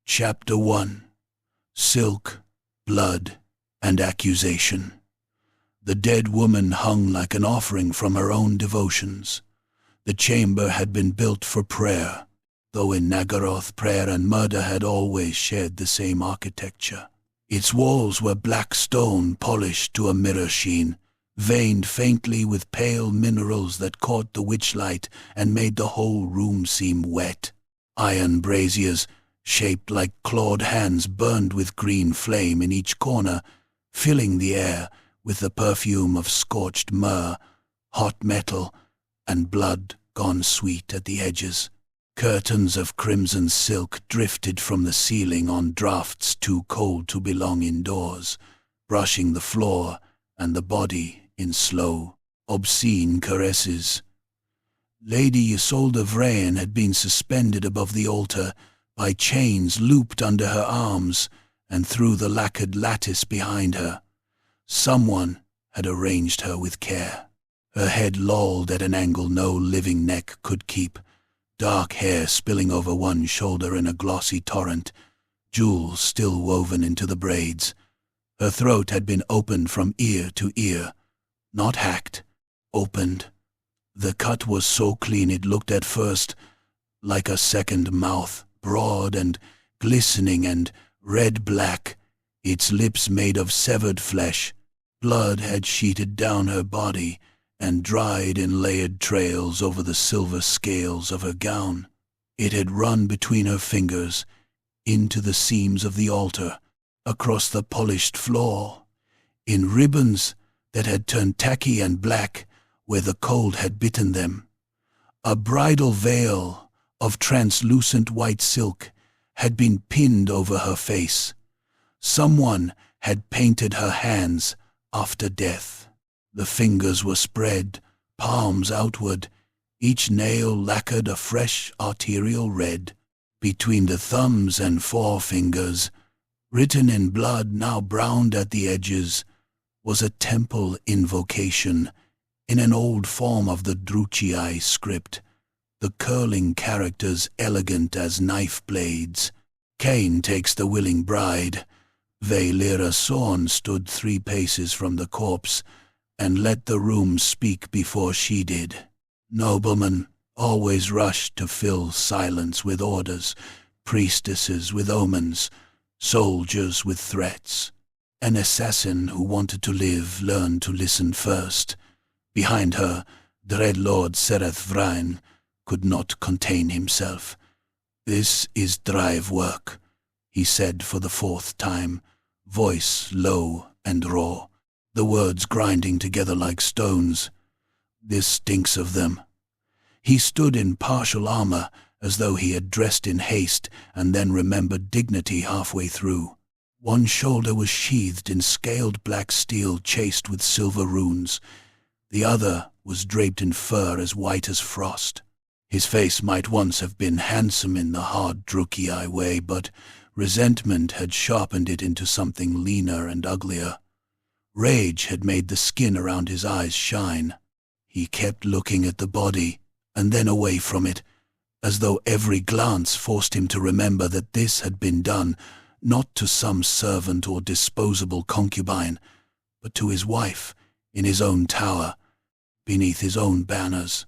Chapter 1. Silk, Blood, and Accusation. The dead woman hung like an offering from her own devotions. The chamber had been built for prayer, though in Nagaroth prayer and murder had always shared the same architecture. Its walls were black stone polished to a mirror sheen, veined faintly with pale minerals that caught the witchlight and made the whole room seem wet. Iron braziers, shaped like clawed hands, burned with green flame in each corner, filling the air with the perfume of scorched myrrh, hot metal, and blood gone sweet at the edges. Curtains of crimson silk drifted from the ceiling on draughts too cold to belong indoors, brushing the floor and the body in slow, obscene caresses. Lady Isolde Vrain had been suspended above the altar by chains looped under her arms and through the lacquered lattice behind her. Someone had arranged her with care. Her head lolled at an angle no living neck could keep, dark hair spilling over one shoulder in a glossy torrent, jewels still woven into the braids. Her throat had been opened from ear to ear, not hacked, opened. The cut was so clean it looked at first like a second mouth, broad and glistening and red-black, its lips made of severed flesh. Blood had sheeted down her body and dried in layered trails over the silver scales of her gown. It had run between her fingers, into the seams of the altar, across the polished floor, in ribbons that had turned tacky and black where the cold had bitten them. A bridal veil of translucent white silk had been pinned over her face. Someone had painted her hands after death. The fingers were spread, palms outward, each nail lacquered a fresh arterial red. Between the thumbs and forefingers, written in blood now browned at the edges, was a temple invocation in an old form of the Druchii script, the curling characters elegant as knife blades. Khaine takes the willing bride. Vaelira Sorn stood 3 paces from the corpse and let the room speak before she did. Noblemen always rushed to fill silence with orders, priestesses with omens, soldiers with threats. An assassin who wanted to live learned to listen first. Behind her, Dreadlord Sereth Vrain could not contain himself. "This is drive work," he said for the 4th time, voice low and raw, the words grinding together like stones. "This stinks of them." He stood in partial armor, as though he had dressed in haste and then remembered dignity halfway through. One shoulder was sheathed in scaled black steel chased with silver runes. The other was draped in fur as white as frost. His face might once have been handsome in the hard Druchii way, but resentment had sharpened it into something leaner and uglier. Rage had made the skin around his eyes shine. He kept looking at the body, and then away from it, as though every glance forced him to remember that this had been done not to some servant or disposable concubine, but to his wife in his own tower, beneath his own banners.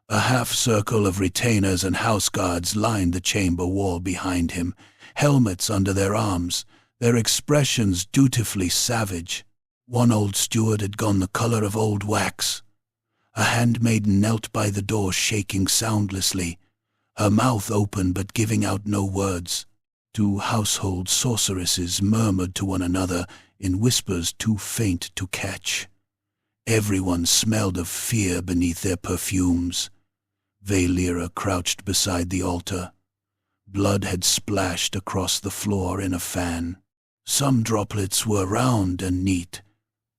A half-circle of retainers and house guards lined the chamber wall behind him, helmets under their arms, their expressions dutifully savage. One old steward had gone the color of old wax. A handmaiden knelt by the door shaking soundlessly, her mouth open but giving out no words. 2 household sorceresses murmured to one another in whispers too faint to catch. Everyone smelled of fear beneath their perfumes. Vaelira crouched beside the altar. Blood had splashed across the floor in a fan. Some droplets were round and neat.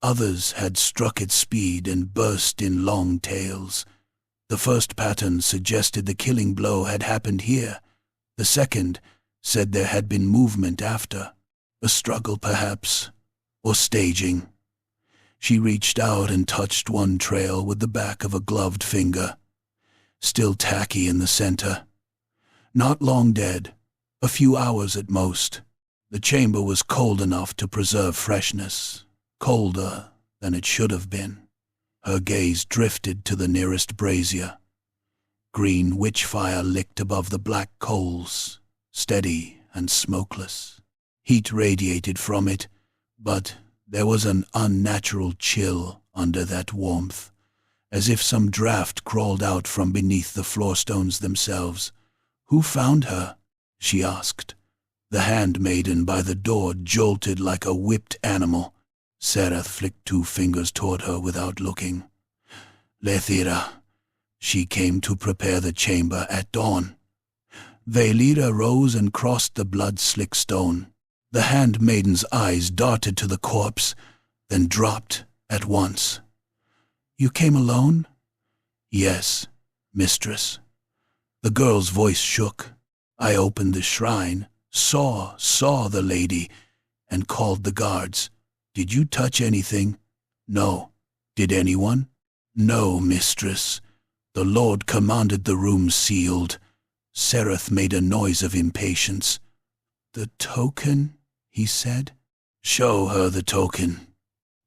Others had struck at speed and burst in long tails. The first pattern suggested the killing blow had happened here. The second said there had been movement after. A struggle, perhaps, or staging. She reached out and touched one trail with the back of a gloved finger. Still tacky in the center. Not long dead, A few hours at most. The chamber was cold enough to preserve freshness, colder than it should have been. Her gaze drifted to the nearest brazier. Green witch fire licked above the black coals, steady and smokeless. Heat radiated from it, but there was an unnatural chill under that warmth, as if some draught crawled out from beneath the floorstones themselves. "Who found her?" she asked. The handmaiden by the door jolted like a whipped animal. Sereth flicked 2 fingers toward her without looking. "Lethira. She came to prepare the chamber at dawn." Velira rose and crossed the blood-slick stone. The handmaiden's eyes darted to the corpse, then dropped at once. "You came alone?" "Yes, mistress." The girl's voice shook. "I opened the shrine, saw the lady, and called the guards. Did you touch anything?" "No." "Did anyone?" "No, mistress. The Lord commanded the room sealed." Sereth made a noise of impatience. "The token?" he said. "Show her the token."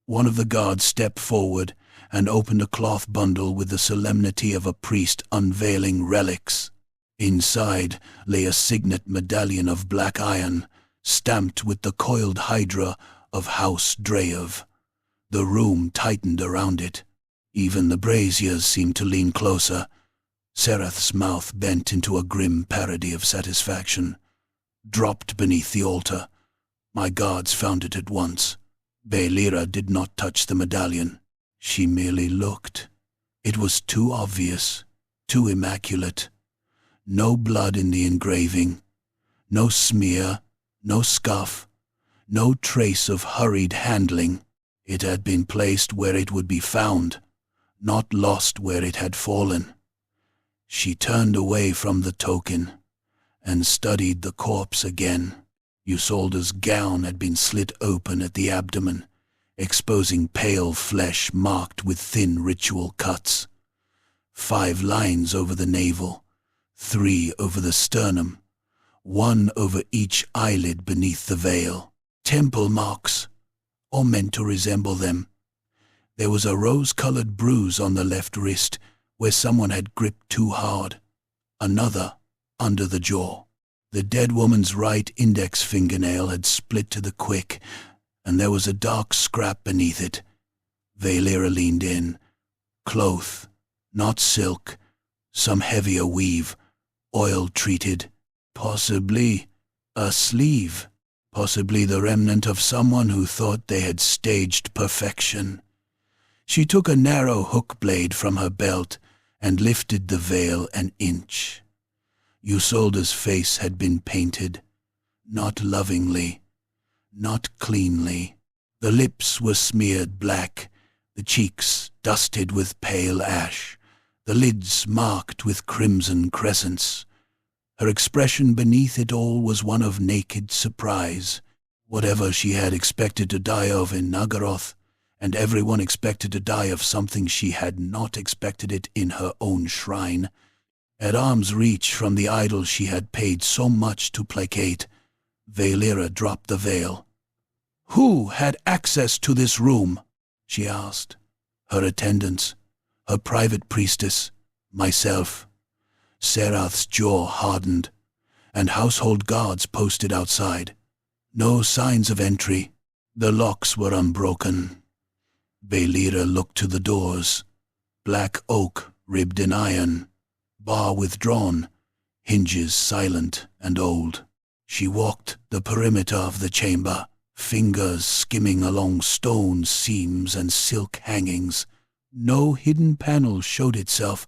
One of the guards stepped forward and opened a cloth bundle with the solemnity of a priest unveiling relics. Inside lay a signet medallion of black iron, stamped with the coiled hydra of House Dreyev. The room tightened around it. Even the braziers seemed to lean closer. Sereth's mouth bent into a grim parody of satisfaction. Dropped beneath the altar. My guards found it at once. Velira did not touch the medallion. She merely looked. It was too obvious, too immaculate. No blood in the engraving. No smear, no scuff, no trace of hurried handling. It had been placed where it would be found, not lost where it had fallen. She turned away from the token and studied the corpse again. Isolde's gown had been slit open at the abdomen, exposing pale flesh marked with thin ritual cuts. 5 lines over the navel, 3 over the sternum, 1 over each eyelid beneath the veil. Temple marks, or meant to resemble them. There was a rose-colored bruise on the left wrist where someone had gripped too hard. Another under the jaw. The dead woman's right index fingernail had split to the quick, and there was a dark scrap beneath it. Velira leaned in. Cloth, not silk, some heavier weave, oil-treated. Possibly a sleeve. Possibly the remnant of someone who thought they had staged perfection. She took a narrow hook blade from her belt and lifted the veil an inch. Isolde's face had been painted, not lovingly, not cleanly. The lips were smeared black, the cheeks dusted with pale ash, the lids marked with crimson crescents. Her expression beneath it all was one of naked surprise. Whatever she had expected to die of in Nagaroth, and everyone expected to die of something she had not expected it in her own shrine. At arm's reach from the idol she had paid so much to placate, Velira dropped the veil. "Who had access to this room?" she asked. "Her attendants, her private priestess, myself." Serath's jaw hardened, and household guards posted outside. No signs of entry. The locks were unbroken. Velira looked to the doors. Black oak ribbed in iron, bar withdrawn, hinges silent and old. She walked the perimeter of the chamber, fingers skimming along stone seams and silk hangings. No hidden panel showed itself,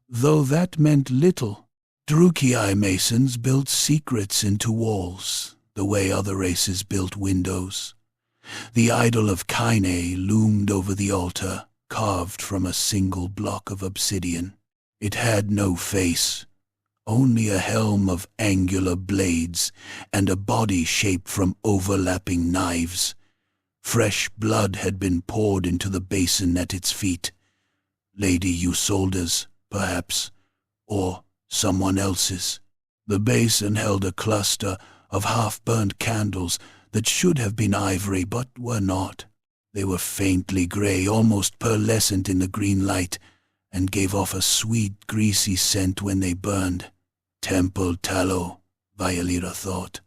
though that meant little. Drukei masons built secrets into walls, the way other races built windows. The idol of Khaine loomed over the altar, carved from a single block of obsidian. It had no face, only a helm of angular blades and a body shaped from overlapping knives. Fresh blood had been poured into the basin at its feet. Lady Isolde's, perhaps, or someone else's. The basin held a cluster of half-burnt candles that should have been ivory but were not. They were faintly grey, almost pearlescent in the green light, and gave off a sweet, greasy scent when they burned. Temple tallow, Violira thought.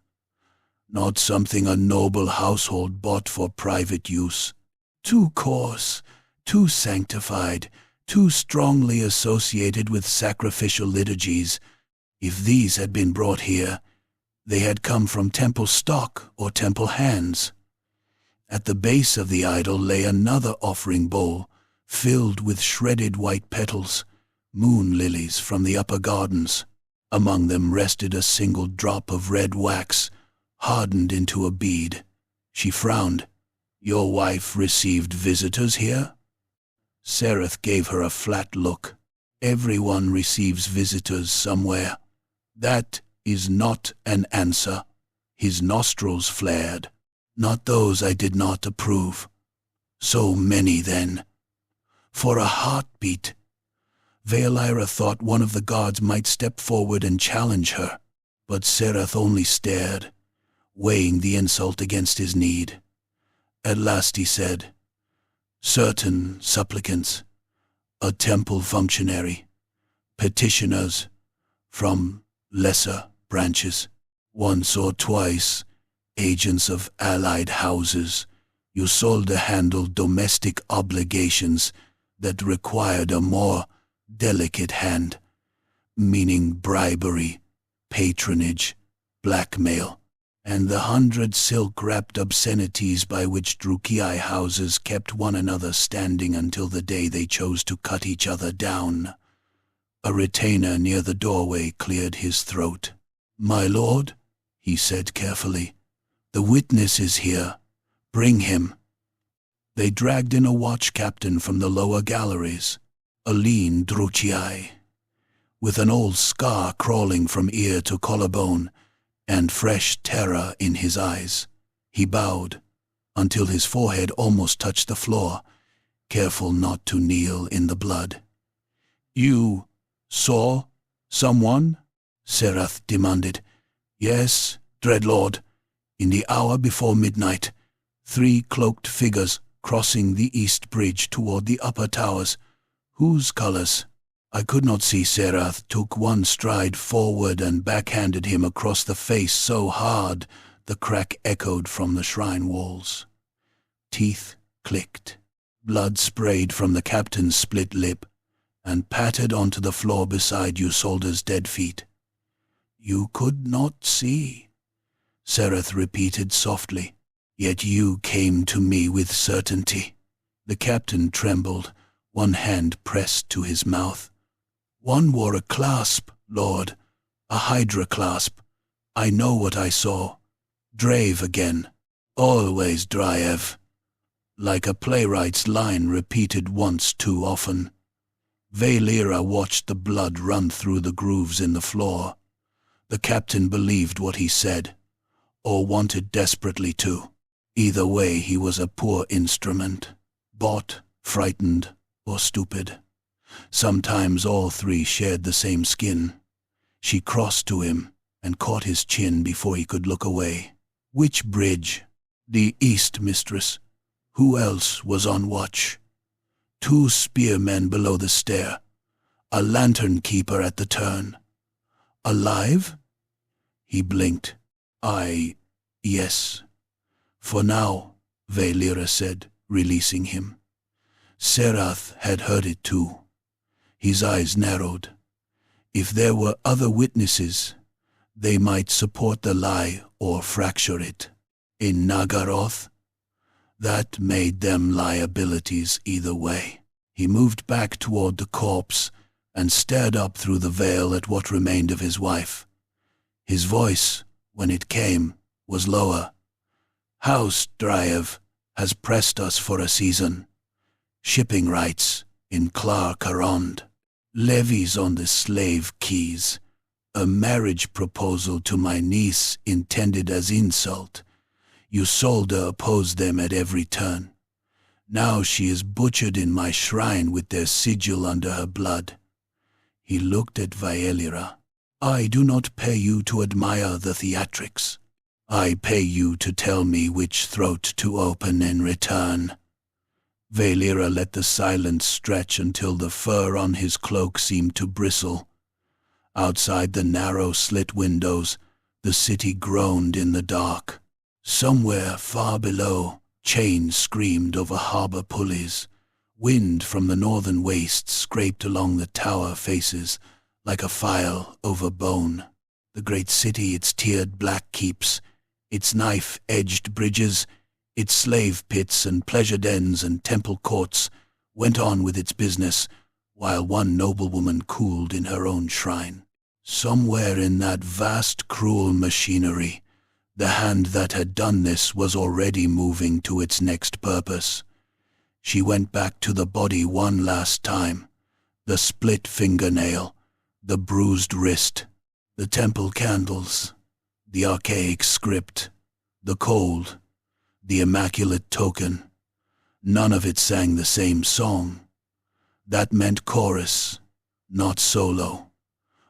Not something a noble household bought for private use. Too coarse, too sanctified, too strongly associated with sacrificial liturgies. If these had been brought here, they had come from temple stock or temple hands. At the base of the idol lay another offering bowl, filled with shredded white petals, moon lilies from the upper gardens. Among them rested a single drop of red wax, hardened into a bead. She frowned. "Your wife received visitors here?" Sereth gave her a flat look. "Everyone receives visitors somewhere." "That is not an answer." His nostrils flared. "Not those I did not approve." "So many, then." "For a heartbeat." Violira thought one of the guards might step forward and challenge her, but Sereth only stared, weighing the insult against his need. At last he said, "Certain supplicants, a temple functionary, petitioners from lesser branches, once or twice agents of allied houses, Isolde handled domestic obligations that required a more delicate hand, meaning bribery, patronage, blackmail, and the 100 silk-wrapped obscenities by which Druchii houses kept one another standing until the day they chose to cut each other down." A retainer near the doorway cleared his throat. "My lord," he said carefully, "the witness is here. Bring him." They dragged in a watch captain from the lower galleries, a lean Druchii, with an old scar crawling from ear to collarbone, and fresh terror in his eyes. He bowed until his forehead almost touched the floor, careful not to kneel in the blood. "You saw someone?" Sereth demanded. "Yes, Dreadlord. In the hour before midnight, 3 cloaked figures crossing the east bridge toward the upper towers. Whose colors?" I could not see. Sereth took one stride forward and backhanded him across the face so hard the crack echoed from the shrine walls. Teeth clicked. Blood sprayed from the captain's split lip and pattered onto the floor beside Isolde's dead feet. "You could not see," Sereth repeated softly. "Yet you came to me with certainty." The captain trembled, one hand pressed to his mouth. "One wore a clasp, Lord, a hydra clasp. I know what I saw. Drave again. Always Driev." Like a playwright's line repeated once too often. Violira watched the blood run through the grooves in the floor. The captain believed what he said, or wanted desperately to. Either way, he was a poor instrument, bought, frightened, or stupid. Sometimes all 3 shared the same skin. She crossed to him and caught his chin before he could look away. "Which bridge?" "The east, mistress." "Who else was on watch?" 2 spearmen below the stair. A lantern keeper at the turn. "Alive?" He blinked. Yes. "For now," Violira said, releasing him. Sereth had heard it too. His eyes narrowed. If there were other witnesses, they might support the lie or fracture it. In Nagaroth, that made them liabilities either way. He moved back toward the corpse and stared up through the veil at what remained of his wife. His voice, when it came, was lower. "House Driev has pressed us for a season. Shipping rights in Clark-Arond, levies on the slave keys, a marriage proposal to my niece intended as insult. Isolde opposed them at every turn. Now she is butchered in my shrine with their sigil under her blood." He looked at Violira. I do not pay you to admire the theatrics. I pay you to tell me which throat to open in return." Valera let the silence stretch until the fur on his cloak seemed to bristle. Outside the narrow slit windows, the city groaned in the dark. Somewhere far below, chains screamed over harbor pulleys. Wind from the northern wastes scraped along the tower faces like a file over bone. The great city, its tiered black keeps, its knife-edged bridges, its slave pits and pleasure dens and temple courts, went on with its business, while one noblewoman cooled in her own shrine. Somewhere in that vast, cruel machinery, the hand that had done this was already moving to its next purpose. She went back to the body one last time, the split fingernail, the bruised wrist, the temple candles, the archaic script, the cold, the immaculate token. None of it sang the same song. That meant chorus, not solo.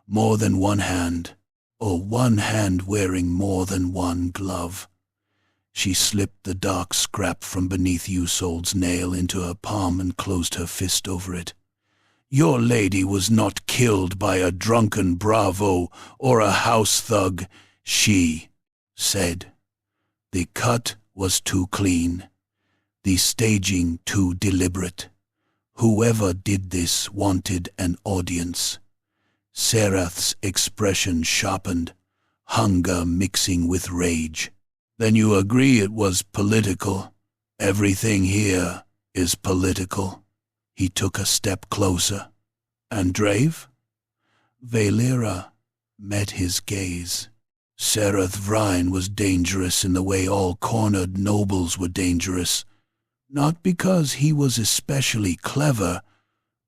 More than one hand, or one hand wearing more than one glove. She slipped the dark scrap from beneath Usold's nail into her palm and closed her fist over it. "Your lady was not killed by a drunken bravo or a house thug," she said. "The cut was too clean, the staging too deliberate. Whoever did this wanted an audience." Serath's expression sharpened, hunger mixing with rage. "Then you agree it was political? Everything here is political." He took a step closer. "And Drave?" Valera met his gaze. Serath Vrine was dangerous in the way all cornered nobles were dangerous, not because he was especially clever,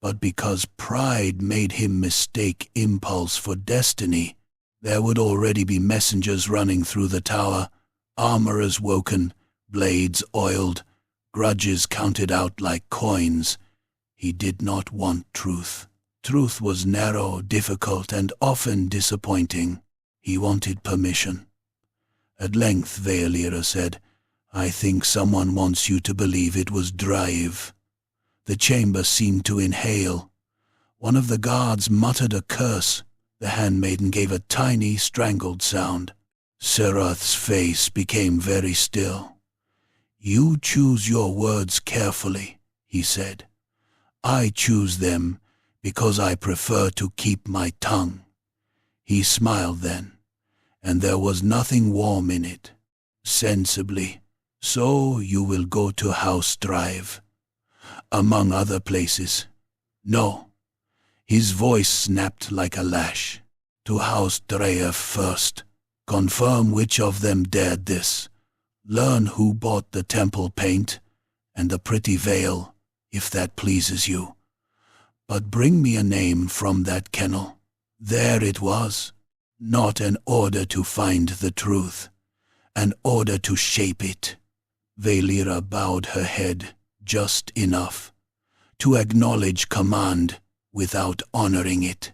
but because pride made him mistake impulse for destiny. There would already be messengers running through the tower, armorers woken, blades oiled, grudges counted out like coins. He did not want truth. Truth was narrow, difficult, and often disappointing. He wanted permission. At length, Valera said, "I think someone wants you to believe it was Drive." The chamber seemed to inhale. One of the guards muttered a curse. The handmaiden gave a tiny, strangled sound. Serath's face became very still. "You choose your words carefully," he said. "I choose them because I prefer to keep my tongue." He smiled then, and there was nothing warm in it. "Sensibly. So you will go to House Drive, among other places." "No." His voice snapped like a lash. "To House Dreyer first. Confirm which of them dared this. Learn who bought the temple paint and the pretty veil, if that pleases you. But bring me a name from that kennel. There it was. Not an order to find the truth, an order to shape it." Valera bowed her head just enough to acknowledge command without honoring it.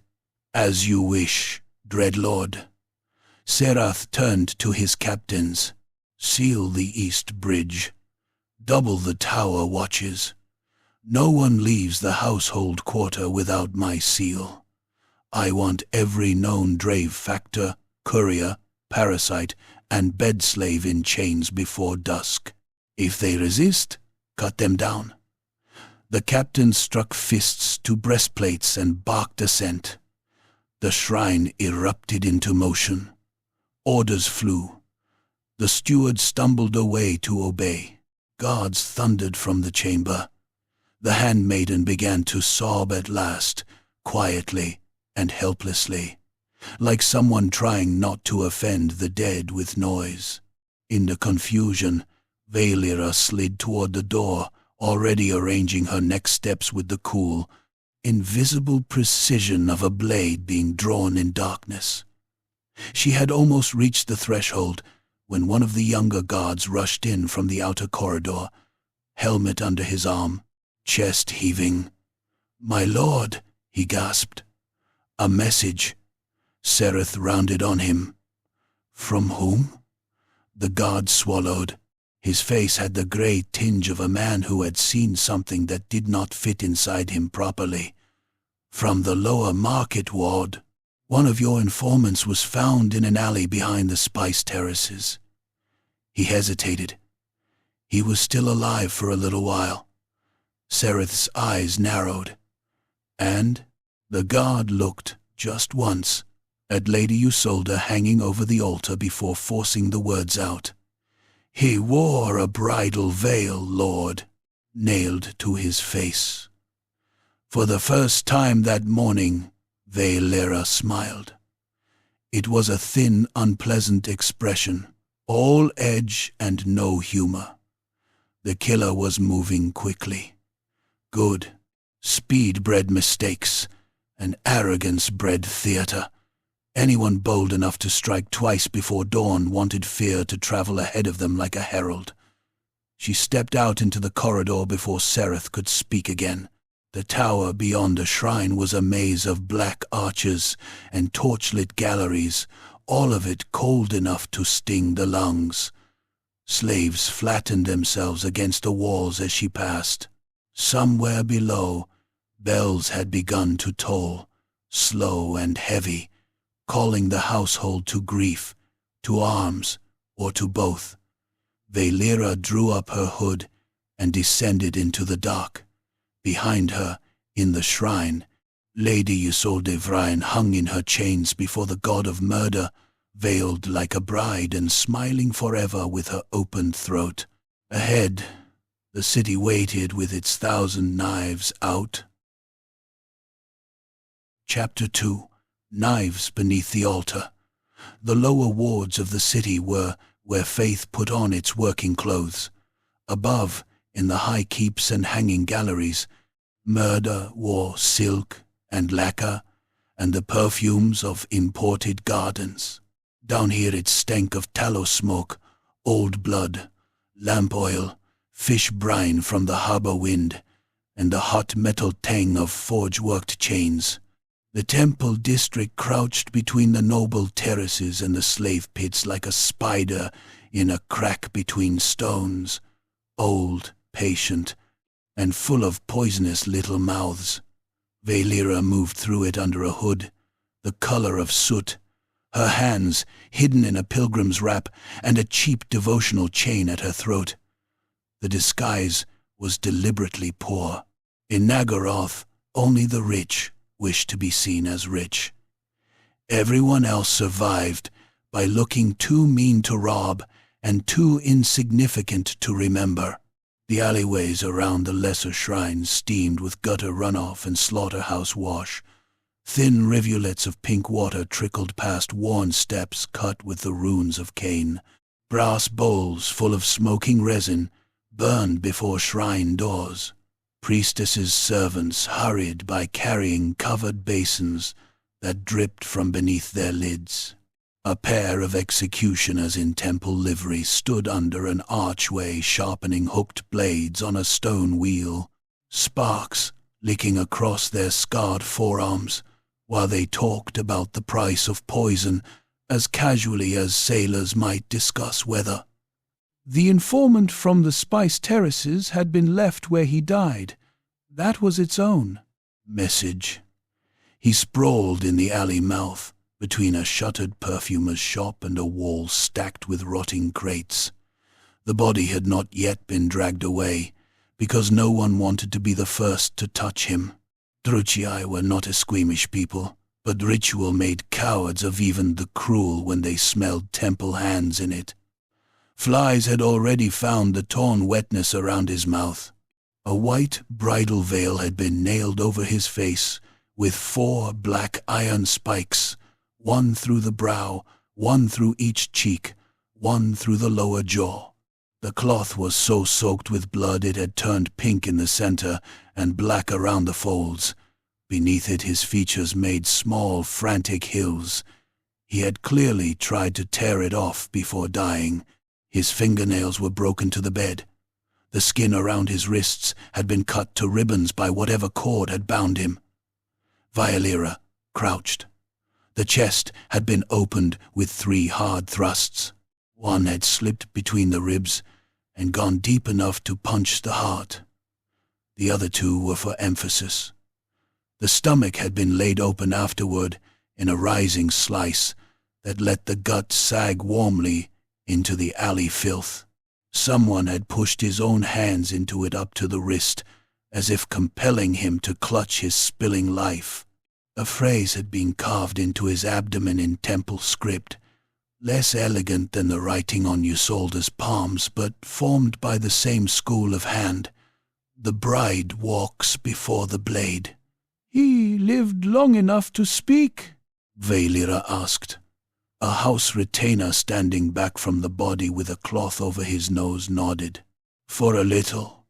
"As you wish, Dreadlord." Serath turned to his captains. "Seal the east bridge. Double the tower watches. No one leaves the household quarter without my seal. I want every known Drave factor, courier, parasite, and bedslave in chains before dusk. If they resist, cut them down." The captain struck fists to breastplates and barked assent. The shrine erupted into motion. Orders flew. The steward stumbled away to obey. Guards thundered from the chamber. The handmaiden began to sob at last, quietly and helplessly, like someone trying not to offend the dead with noise. In the confusion, Valera slid toward the door, already arranging her next steps with the cool, invisible precision of a blade being drawn in darkness. She had almost reached the threshold when one of the younger guards rushed in from the outer corridor, helmet under his arm, chest heaving. "My lord," he gasped. "A message." Sereth rounded on him. From whom? The guard swallowed. His face had the grey tinge of a man who had seen something that did not fit inside him properly. From the lower market ward. One of your informants was found in an alley behind the spice terraces. He hesitated. He was still alive for a little while. Sereth's eyes narrowed. And the guard looked, just once, at Lady Isolde hanging over the altar before forcing the words out. He wore a bridal veil, Lord, nailed to his face. For the first time that morning, Valera smiled. It was a thin, unpleasant expression, all edge and no humor. The killer was moving quickly. Good. Speed bred mistakes, and arrogance bred theater. Anyone bold enough to strike twice before dawn wanted fear to travel ahead of them like a herald. She stepped out into the corridor before Sereth could speak again. The tower beyond the shrine was a maze of black arches and torchlit galleries, all of it cold enough to sting the lungs. Slaves flattened themselves against the walls as she passed. Somewhere below, bells had begun to toll, slow and heavy, calling the household to grief, to arms, or to both. Valera drew up her hood and descended into the dark. Behind her, in the shrine, Lady Isolde Vrain hung in her chains before the god of murder, veiled like a bride and smiling forever with her opened throat. Ahead, the city waited with its 1,000 knives out. Chapter 2. Knives beneath the altar. The lower wards of the city were where faith put on its working clothes. Above, in the high keeps and hanging galleries, murder wore silk and lacquer and the perfumes of imported gardens. Down here it stank of tallow smoke, old blood, lamp oil, fish brine from the harbor wind, and the hot metal tang of forge-worked chains. The temple district crouched between the noble terraces and the slave pits like a spider in a crack between stones, old, patient, and full of poisonous little mouths. Valera moved through it under a hood, the color of soot, her hands hidden in a pilgrim's wrap and a cheap devotional chain at her throat. The disguise was deliberately poor. In Naggaroth, only the rich wished to be seen as rich. Everyone else survived by looking too mean to rob and too insignificant to remember. The alleyways around the lesser shrines steamed with gutter runoff and slaughterhouse wash. Thin rivulets of pink water trickled past worn steps cut with the runes of Khaine. Brass bowls full of smoking resin burned before shrine doors. Priestesses' servants hurried by carrying covered basins that dripped from beneath their lids. A pair of executioners in temple livery stood under an archway sharpening hooked blades on a stone wheel, sparks licking across their scarred forearms, while they talked about the price of poison as casually as sailors might discuss weather. The informant from the Spice Terraces had been left where he died. That was its own message. He sprawled in the alley mouth, between a shuttered perfumer's shop and a wall stacked with rotting crates. The body had not yet been dragged away, because no one wanted to be the first to touch him. Druchii were not a squeamish people, but ritual made cowards of even the cruel when they smelled temple hands in it. Flies had already found the torn wetness around his mouth. A white bridal veil had been nailed over his face, with 4 black iron spikes, one through the brow, one through each cheek, one through the lower jaw. The cloth was so soaked with blood it had turned pink in the center and black around the folds. Beneath it his features made small, frantic hills. He had clearly tried to tear it off before dying. His fingernails were broken to the bed. The skin around his wrists had been cut to ribbons by whatever cord had bound him. Valera crouched. The chest had been opened with 3 hard thrusts. One had slipped between the ribs and gone deep enough to punch the heart. The other 2 were for emphasis. The stomach had been laid open afterward in a rising slice that let the gut sag warmly into the alley filth. Someone had pushed his own hands into it up to the wrist, as if compelling him to clutch his spilling life. A phrase had been carved into his abdomen in temple script, less elegant than the writing on Isolde's palms, but formed by the same school of hand. The bride walks before the blade. "He lived long enough to speak?" Valera asked. A house retainer standing back from the body with a cloth over his nose nodded. "For a little.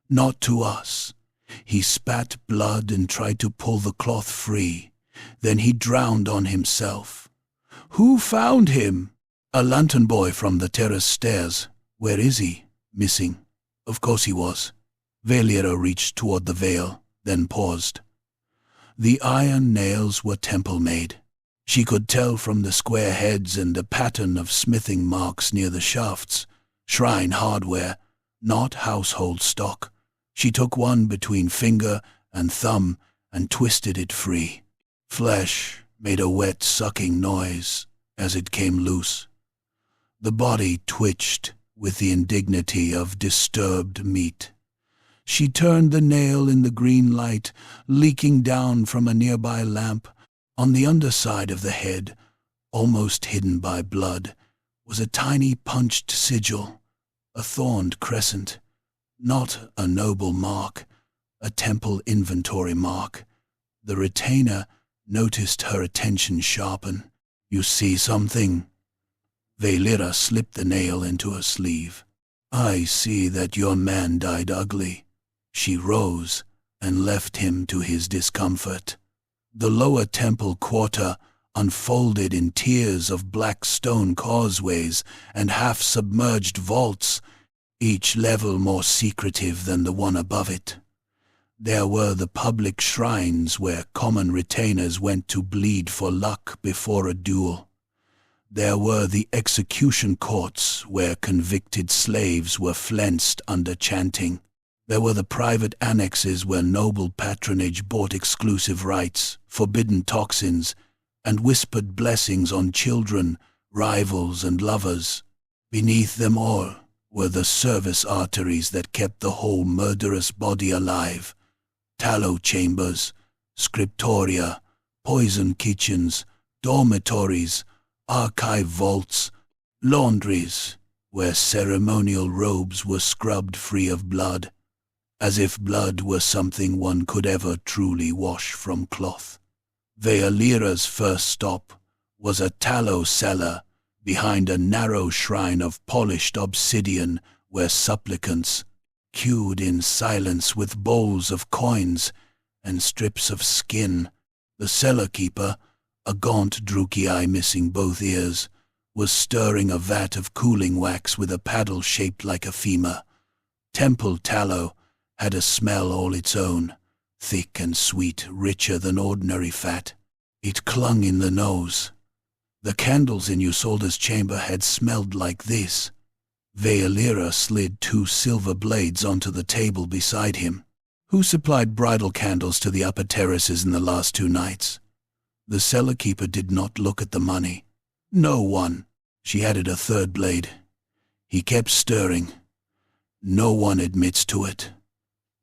Not to us. He spat blood and tried to pull the cloth free. Then he drowned on himself." "Who found him?" "A lantern boy from the terrace stairs." "Where is he?" "Missing." Of course he was. Valera reached toward the veil, then paused. The iron nails were temple-made. She could tell from the square heads and the pattern of smithing marks near the shafts. Shrine hardware, not household stock. She took one between finger and thumb and twisted it free. Flesh made a wet sucking noise as it came loose. The body twitched with the indignity of disturbed meat. She turned the nail in the green light, leaking down from a nearby lamp. On the underside of the head, almost hidden by blood, was a tiny punched sigil, a thorned crescent. Not a noble mark, a temple inventory mark. The retainer noticed her attention sharpen. "You see something?" Valera slipped the nail into her sleeve. "I see that your man died ugly." She rose and left him to his discomfort. The lower temple quarter unfolded in tiers of black stone causeways and half-submerged vaults, each level more secretive than the one above it. There were the public shrines where common retainers went to bleed for luck before a duel. There were the execution courts where convicted slaves were flensed under chanting. There were the private annexes where noble patronage bought exclusive rights, forbidden toxins, and whispered blessings on children, rivals, and lovers. Beneath them all were the service arteries that kept the whole murderous body alive. Tallow chambers, scriptoria, poison kitchens, dormitories, archive vaults, laundries, where ceremonial robes were scrubbed free of blood, as if blood were something one could ever truly wash from cloth. Valera's first stop was a tallow cellar behind a narrow shrine of polished obsidian where supplicants queued in silence with bowls of coins and strips of skin. The cellar keeper, a gaunt Druki missing both ears, was stirring a vat of cooling wax with a paddle shaped like a femur. Temple tallow had a smell all its own, thick and sweet, richer than ordinary fat. It clung in the nose. The candles in Isolde's chamber had smelled like this. Valera slid 2 silver blades onto the table beside him. "Who supplied bridal candles to the upper terraces in the last 2 nights?" The cellar keeper did not look at the money. "No one." She added a 3rd blade. He kept stirring. "No one admits to it."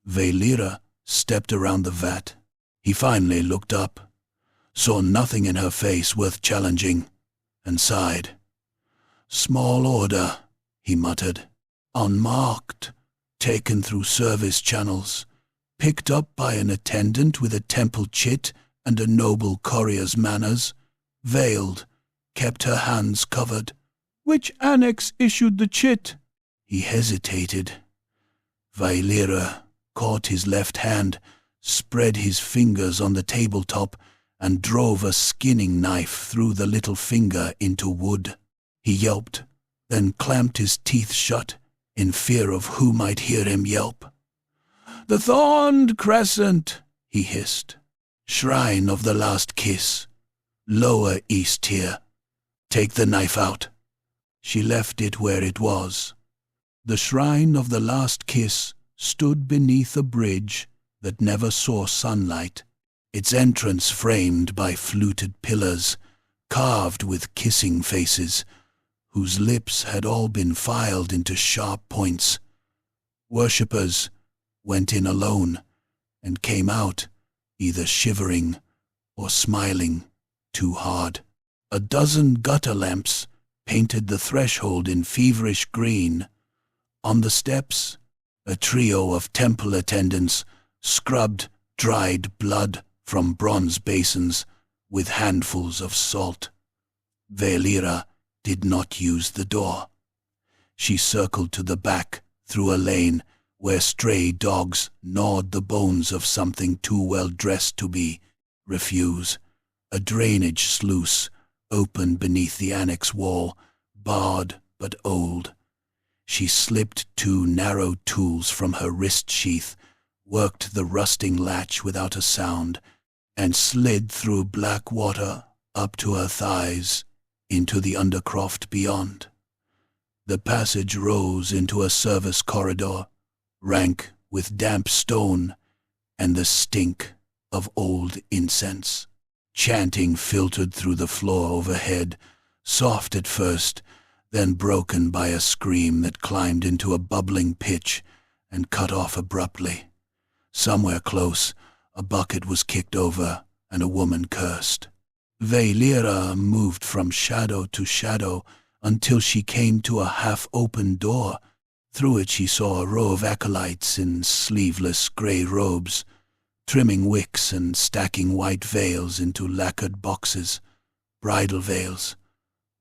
Valera stepped around the vat. He finally looked up, saw nothing in her face worth challenging, and sighed. "Small order," he muttered. "Unmarked, taken through service channels, picked up by an attendant with a temple chit and a noble courier's manners, veiled, kept her hands covered." "Which annex issued the chit?" He hesitated. Valera caught his left hand, spread his fingers on the tabletop, and drove a skinning knife through the little finger into wood. He yelped, then clamped his teeth shut in fear of who might hear him yelp. "The Thorned Crescent," he hissed. "Shrine of the Last Kiss." Lower east here. Take the knife out." She left it where it was. The shrine of the last kiss stood beneath a bridge that never saw sunlight, its entrance framed by fluted pillars, carved with kissing faces, whose lips had all been filed into sharp points. Worshippers went in alone and came out either shivering or smiling too hard. A dozen gutter lamps painted the threshold in feverish green. On the steps, a trio of temple attendants scrubbed dried blood from bronze basins with handfuls of salt. Vaelira did not use the door. She circled to the back through a lane where stray dogs gnawed the bones of something too well dressed to be refuse. A drainage sluice opened beneath the annex wall, barred but old. She slipped two narrow tools from her wrist sheath, worked the rusting latch without a sound, and slid through black water up to her thighs into the undercroft beyond. The passage rose into a service corridor, rank with damp stone and the stink of old incense. Chanting filtered through the floor overhead, soft at first, then broken by a scream that climbed into a bubbling pitch and cut off abruptly. Somewhere close, a bucket was kicked over and a woman cursed. Vaelira moved from shadow to shadow until she came to a half-open door. Through it she saw a row of acolytes in sleeveless grey robes, trimming wicks and stacking white veils into lacquered boxes, bridal veils.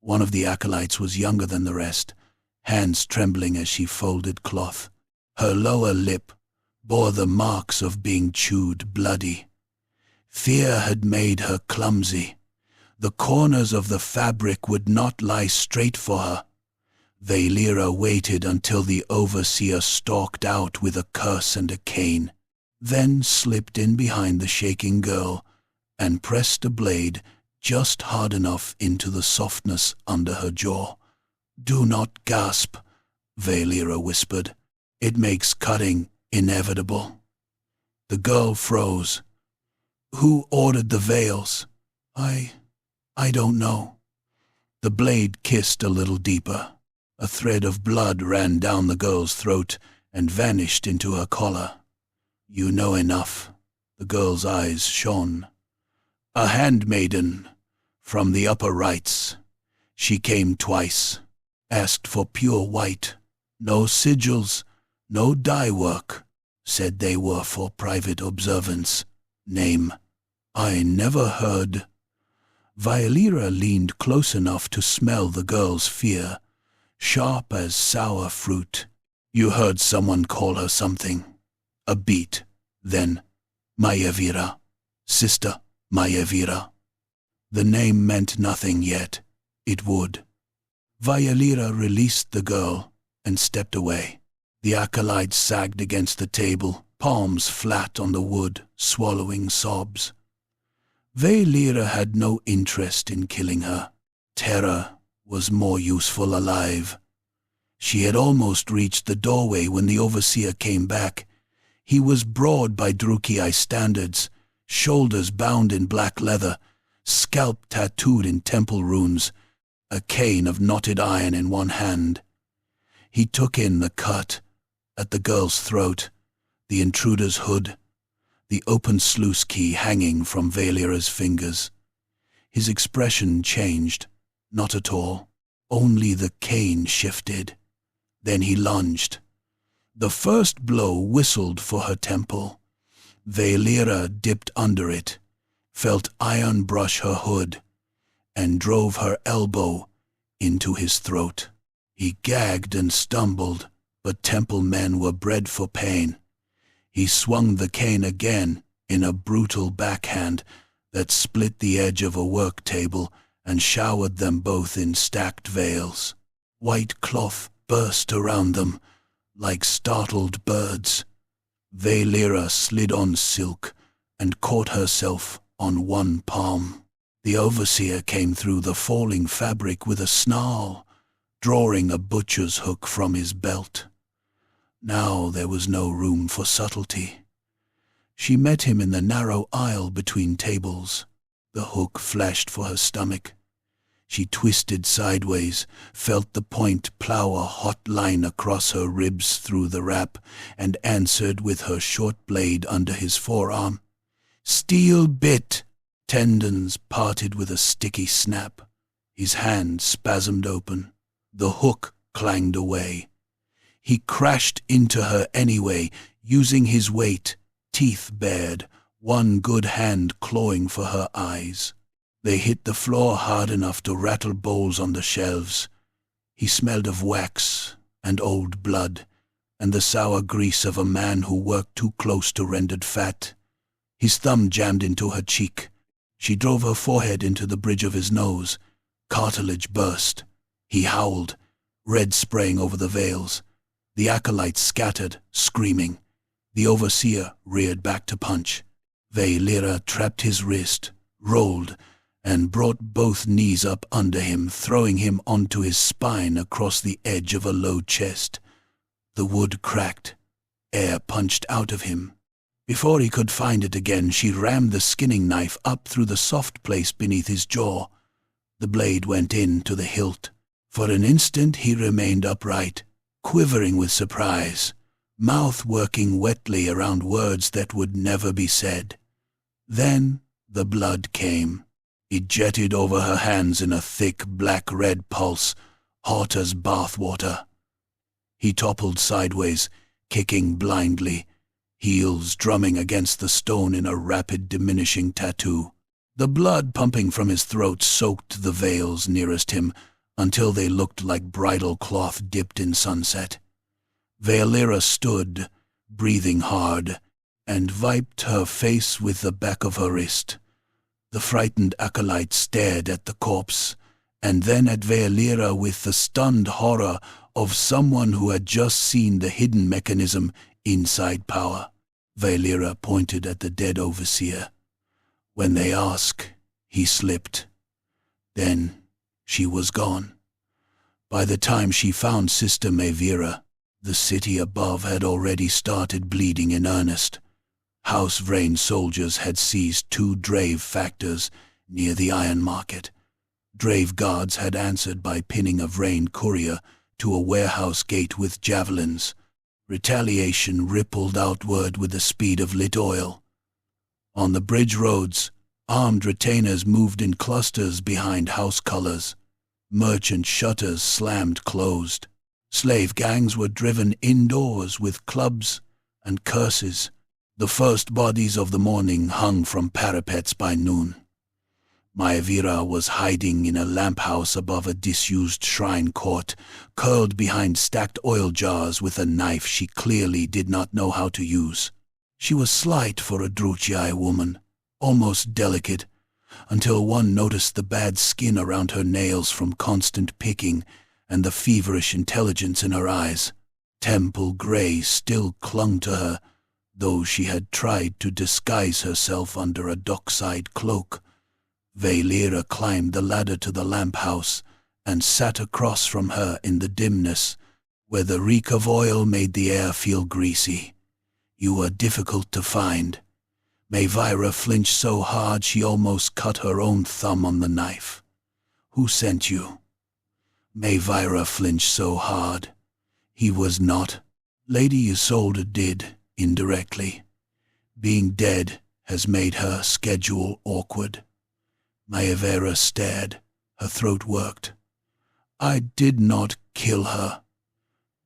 One of the acolytes was younger than the rest, hands trembling as she folded cloth. Her lower lip bore the marks of being chewed bloody. Fear had made her clumsy. The corners of the fabric would not lie straight for her. Vaelira waited until the overseer stalked out with a curse and a cane, then slipped in behind the shaking girl and pressed a blade just hard enough into the softness under her jaw. "Do not gasp," Vaelira whispered. "It makes cutting inevitable." The girl froze. "Who ordered the veils?" I don't know." The blade kissed a little deeper. A thread of blood ran down the girl's throat and vanished into her collar. "You know enough." The girl's eyes shone. "A handmaiden from the upper rights. She came twice, asked for pure white, no sigils, no dye work, said they were for private observance. Name, I never heard." Vaelira leaned close enough to smell the girl's fear, sharp as sour fruit. "You heard someone call her something. A beat, then Maevira, Sister Maevira." The name meant nothing yet. It would. Vaelira released the girl and stepped away. The acolyte sagged against the table, palms flat on the wood, swallowing sobs. Vaelira had no interest in killing her. Terror was more useful alive. She had almost reached the doorway when the overseer came back. He was broad by Druki standards, shoulders bound in black leather, scalp tattooed in temple runes, a cane of knotted iron in one hand. He took in the cut at the girl's throat, the intruder's hood, the open sluice key hanging from Vaelira's fingers. His expression changed, not at all. Only the cane shifted. Then he lunged. The first blow whistled for her temple. Vaelira dipped under it, felt iron brush her hood, and drove her elbow into his throat. He gagged and stumbled, but temple men were bred for pain. He swung the cane again in a brutal backhand that split the edge of a work table and showered them both in stacked veils. White cloth burst around them like startled birds. Vaelira slid on silk and caught herself on one palm. The overseer came through the falling fabric with a snarl, drawing a butcher's hook from his belt. Now there was no room for subtlety. She met him in the narrow aisle between tables. The hook flashed for her stomach. She twisted sideways, felt the point plow a hot line across her ribs through the wrap, and answered with her short blade under his forearm. Steel bit! Tendons parted with a sticky snap. His hand spasmed open. The hook clanged away. He crashed into her anyway, using his weight, teeth bared, one good hand clawing for her eyes. They hit the floor hard enough to rattle bowls on the shelves. He smelled of wax and old blood, and the sour grease of a man who worked too close to rendered fat. His thumb jammed into her cheek. She drove her forehead into the bridge of his nose. Cartilage burst. He howled, red spraying over the veils. The acolytes scattered, screaming. The overseer reared back to punch. Veilira trapped his wrist, rolled, and brought both knees up under him, throwing him onto his spine across the edge of a low chest. The wood cracked. Air punched out of him. Before he could find it again, she rammed the skinning knife up through the soft place beneath his jaw. The blade went in to the hilt. For an instant he remained upright, quivering with surprise, mouth working wetly around words that would never be said. Then the blood came. It jetted over her hands in a thick black-red pulse, hot as bath water. He toppled sideways, kicking blindly, heels drumming against the stone in a rapid diminishing tattoo. The blood pumping from his throat soaked the veils nearest him until they looked like bridal cloth dipped in sunset. Veilira stood, breathing hard, and wiped her face with the back of her wrist. The frightened acolyte stared at the corpse, and then at Veilira with the stunned horror of someone who had just seen the hidden mechanism inside power. Veilira pointed at the dead overseer. When they ask, he slipped. Then she was gone. By the time she found Sister Mevira, the city above had already started bleeding in earnest. House Vrain soldiers had seized 2 Drave factors near the Iron Market. Drave guards had answered by pinning a Vrain courier to a warehouse gate with javelins. Retaliation rippled outward with the speed of lit oil. On the bridge roads, armed retainers moved in clusters behind house colors. Merchant shutters slammed closed. Slave gangs were driven indoors with clubs and curses. The first bodies of the morning hung from parapets by noon. Maevira was hiding in a lamp house above a disused shrine court, curled behind stacked oil jars with a knife she clearly did not know how to use. She was slight for a Druchii woman, almost delicate, until one noticed the bad skin around her nails from constant picking and the feverish intelligence in her eyes. Temple gray still clung to her, though she had tried to disguise herself under a dockside cloak. Veilira climbed the ladder to the lamp house and sat across from her in the dimness, where the reek of oil made the air feel greasy. You were difficult to find. Mevira flinched so hard she almost cut her own thumb on the knife. Who sent you? Mevira flinched so hard. He was not. Lady Isolde did, indirectly. Being dead has made her schedule awkward. Maevira stared. Her throat worked. I did not kill her.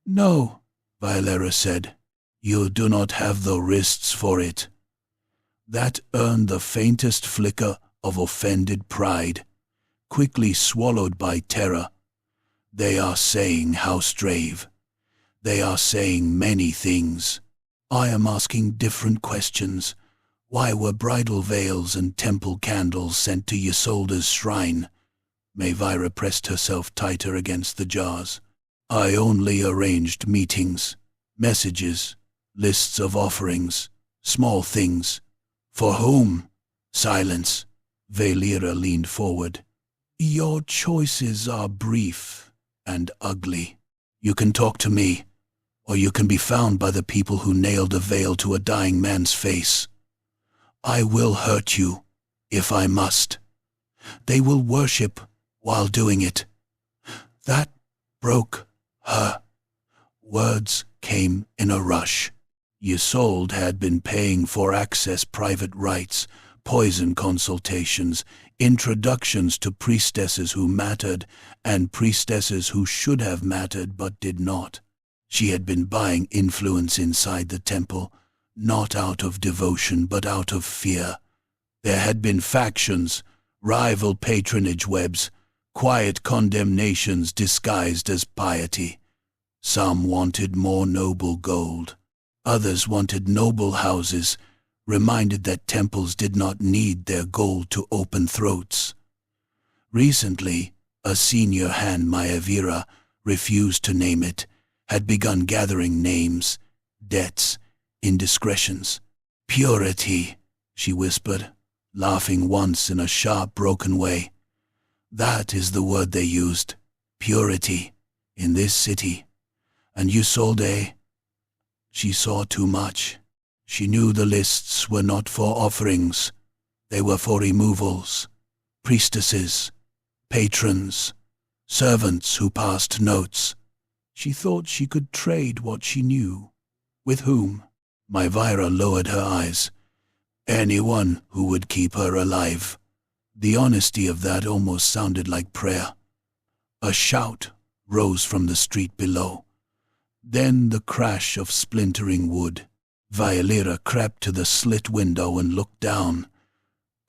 No, Veilira said. You do not have the wrists for it. That earned the faintest flicker of offended pride, quickly swallowed by terror. They are saying House Drave. They are saying many things. I am asking different questions. Why were bridal veils and temple candles sent to Isolde's shrine? Mevira pressed herself tighter against the jars. I only arranged meetings, messages, lists of offerings, small things. For whom? Silence. Valera leaned forward. Your choices are brief and ugly. You can talk to me, or you can be found by the people who nailed a veil to a dying man's face. I will hurt you, if I must. They will worship while doing it. That broke her. Words came in a rush. Isolde had been paying for access private rites, poison consultations, introductions to priestesses who mattered, and priestesses who should have mattered but did not. She had been buying influence inside the temple, not out of devotion but out of fear. There had been factions, rival patronage webs, quiet condemnations disguised as piety. Some wanted more noble gold. Others wanted noble houses, reminded that temples did not need their gold to open throats. Recently, a senior hand, Maevira, refused to name it, had begun gathering names, debts, indiscretions. Purity, she whispered, laughing once in a sharp, broken way. That is the word they used, purity, in this city. And Isolde, she saw too much. She knew the lists were not for offerings. They were for removals, priestesses, patrons, servants who passed notes. She thought she could trade what she knew. With whom? Maevira lowered her eyes. Anyone who would keep her alive. The honesty of that almost sounded like prayer. A shout rose from the street below. Then the crash of splintering wood. Valera crept to the slit window and looked down.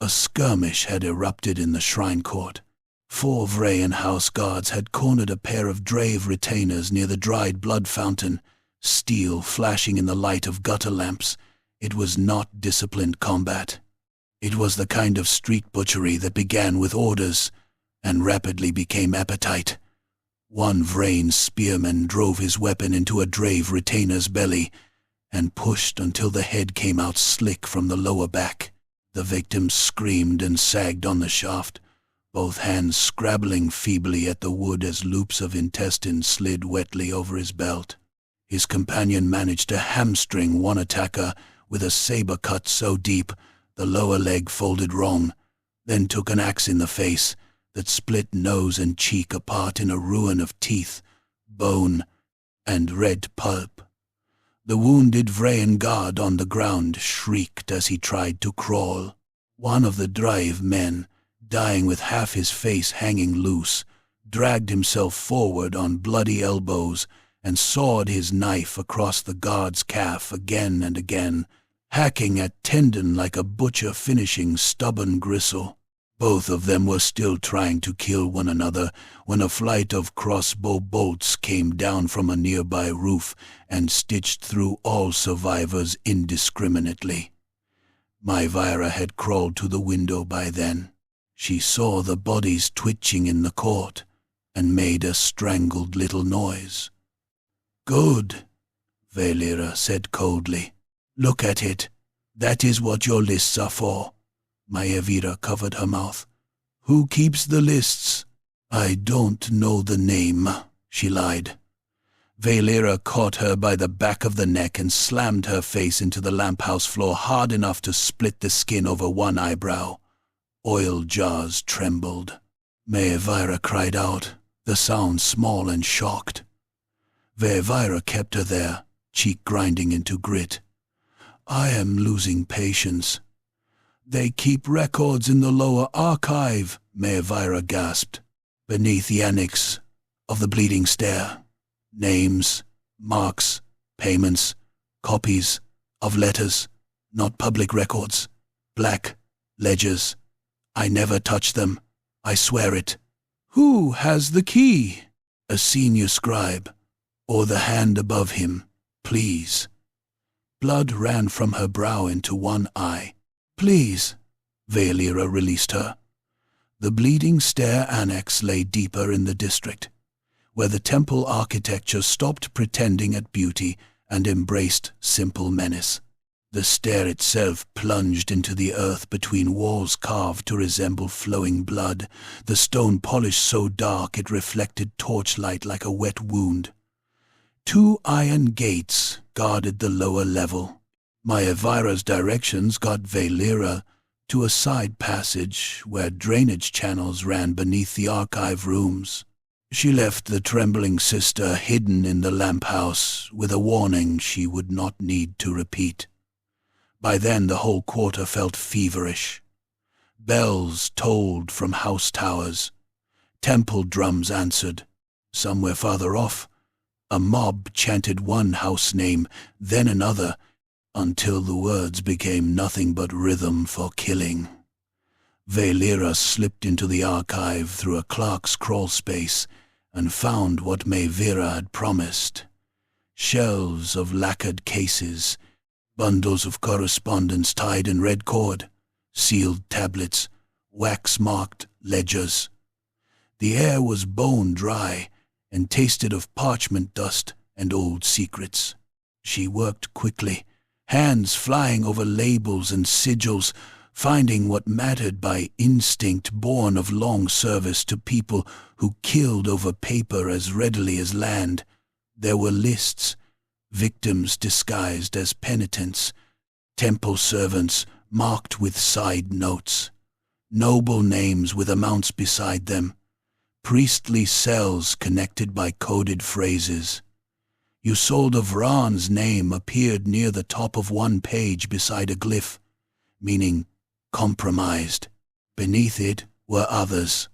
A skirmish had erupted in the shrine court. 4 Vrayan house guards had cornered a pair of drave retainers near the dried blood fountain, steel flashing in the light of gutter lamps. It was not disciplined combat. It was the kind of street butchery that began with orders and rapidly became appetite. One Vrain spearman drove his weapon into a drave retainer's belly and pushed until the head came out slick from the lower back. The victim screamed and sagged on the shaft, both hands scrabbling feebly at the wood as loops of intestine slid wetly over his belt. His companion managed to hamstring one attacker with a saber cut so deep the lower leg folded wrong, then took an axe in the face that split nose and cheek apart in a ruin of teeth, bone, and red pulp. The wounded Vrayan guard on the ground shrieked as he tried to crawl. One of the drive men, dying with half his face hanging loose, dragged himself forward on bloody elbows and sawed his knife across the guard's calf again and again, hacking at tendon like a butcher finishing stubborn gristle. Both of them were still trying to kill one another when a flight of crossbow bolts came down from a nearby roof and stitched through all survivors indiscriminately. Maevira had crawled to the window by then. She saw the bodies twitching in the court and made a strangled little noise. "Good," Valera said coldly. "Look at it. That is what your lists are for." Maevira covered her mouth. "Who keeps the lists?" "I don't know the name," she lied. Valera caught her by the back of the neck and slammed her face into the lamp-house floor hard enough to split the skin over one eyebrow. Oil jars trembled. Maevira cried out, the sound small and shocked. Maevira kept her there, cheek grinding into grit. "I am losing patience." "They keep records in the lower archive," Maevira gasped, "beneath the annex of the Bleeding Stare. Names, marks, payments, copies of letters, not public records. Black ledgers. I never touch them. I swear it." "Who has the key?" "A senior scribe, or the hand above him, please." Blood ran from her brow into one eye. "Please." Valera released her. The Bleeding Stare Annex lay deeper in the district, where the temple architecture stopped pretending at beauty and embraced simple menace. The stair itself plunged into the earth between walls carved to resemble flowing blood, the stone polish so dark it reflected torchlight like a wet wound. 2 iron gates guarded the lower level. Maevira's directions got Valera to a side passage where drainage channels ran beneath the archive rooms. She left the trembling sister hidden in the lamp house with a warning she would not need to repeat. By then the whole quarter felt feverish. Bells tolled from house towers. Temple drums answered. Somewhere farther off, a mob chanted one house name, then another, until the words became nothing but rhythm for killing. Valera slipped into the archive through a clerk's crawl space and found what Maevira had promised. Shelves of lacquered cases, bundles of correspondence tied in red cord, sealed tablets, wax-marked ledgers. The air was bone-dry and tasted of parchment dust and old secrets. She worked quickly, hands flying over labels and sigils, finding what mattered by instinct born of long service to people who killed over paper as readily as land. There were lists, victims disguised as penitents, temple servants marked with side notes, noble names with amounts beside them, priestly cells connected by coded phrases. Isolde of Vran's name appeared near the top of one page beside a glyph, meaning compromised. Beneath it were others.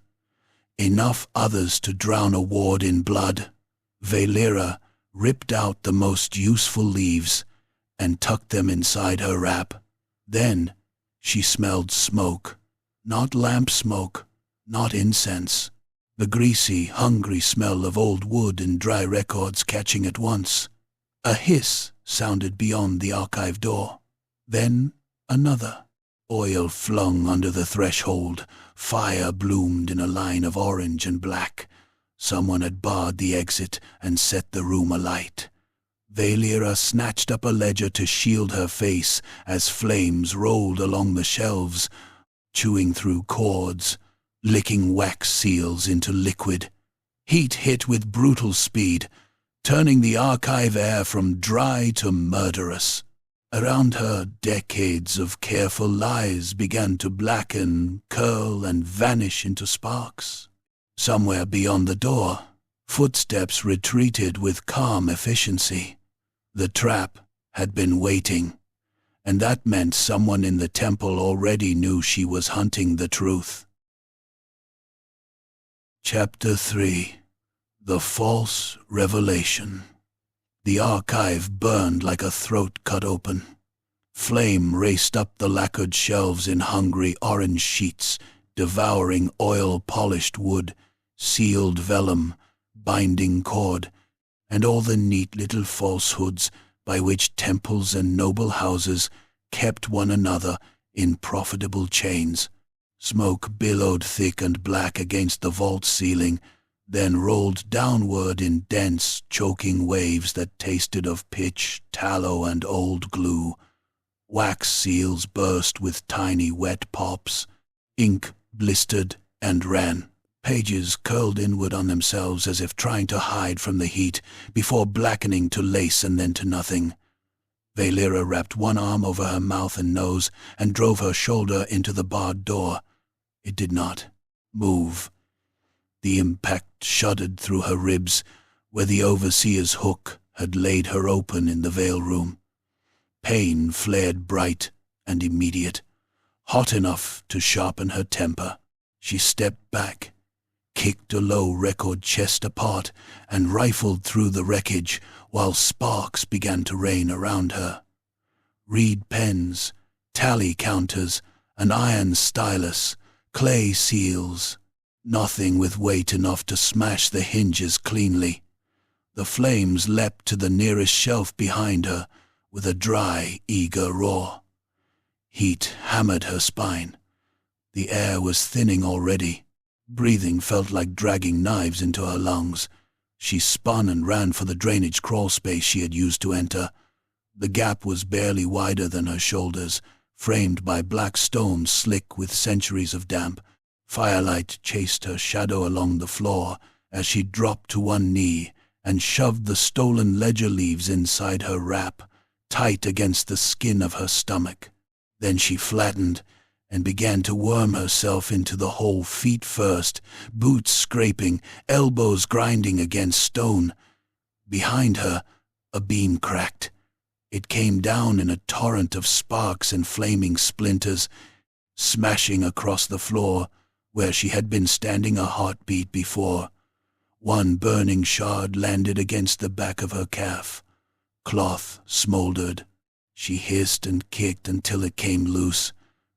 Enough others to drown a ward in blood. Valera ripped out the most useful leaves and tucked them inside her wrap. Then she smelled smoke. Not lamp smoke, not incense. The greasy, hungry smell of old wood and dry records catching at once. A hiss sounded beyond the archive door. Then another. Oil flung under the threshold. Fire bloomed in a line of orange and black. Someone had barred the exit and set the room alight. Valera snatched up a ledger to shield her face as flames rolled along the shelves, chewing through cords, licking wax seals into liquid. Heat hit with brutal speed, turning the archive air from dry to murderous. Around her, decades of careful lies began to blacken, curl, and vanish into sparks. Somewhere beyond the door, footsteps retreated with calm efficiency. The trap had been waiting, and that meant someone in the temple already knew she was hunting the truth. Chapter 3. The False Revelation. The archive burned like a throat cut open. Flame raced up the lacquered shelves in hungry orange sheets, devouring oil-polished wood, sealed vellum, binding cord, and all the neat little falsehoods by which temples and noble houses kept one another in profitable chains. Smoke billowed thick and black against the vault ceiling, then rolled downward in dense, choking waves that tasted of pitch, tallow, and old glue. Wax seals burst with tiny wet pops. Ink blistered and ran. Pages curled inward on themselves as if trying to hide from the heat, before blackening to lace and then to nothing. Valera wrapped one arm over her mouth and nose and drove her shoulder into the barred door. It did not move. The impact shuddered through her ribs, where the overseer's hook had laid her open in the veil room. Pain flared bright and immediate, hot enough to sharpen her temper. She stepped back, kicked a low record chest apart, and rifled through the wreckage while sparks began to rain around her. Reed pens, tally counters, an iron stylus, clay seals, nothing with weight enough to smash the hinges cleanly. The flames leapt to the nearest shelf behind her with a dry, eager roar. Heat hammered her spine. The air was thinning already. Breathing felt like dragging knives into her lungs. She spun and ran for the drainage crawl space she had used to enter. The gap was barely wider than her shoulders, framed by black stone slick with centuries of damp. Firelight chased her shadow along the floor as she dropped to one knee and shoved the stolen ledger leaves inside her wrap, tight against the skin of her stomach. Then she flattened and began to worm herself into the hole feet first, boots scraping, elbows grinding against stone. Behind her, a beam cracked. It came down in a torrent of sparks and flaming splinters, smashing across the floor where she had been standing a heartbeat before. One burning shard landed against the back of her calf. Cloth smoldered. She hissed and kicked until it came loose,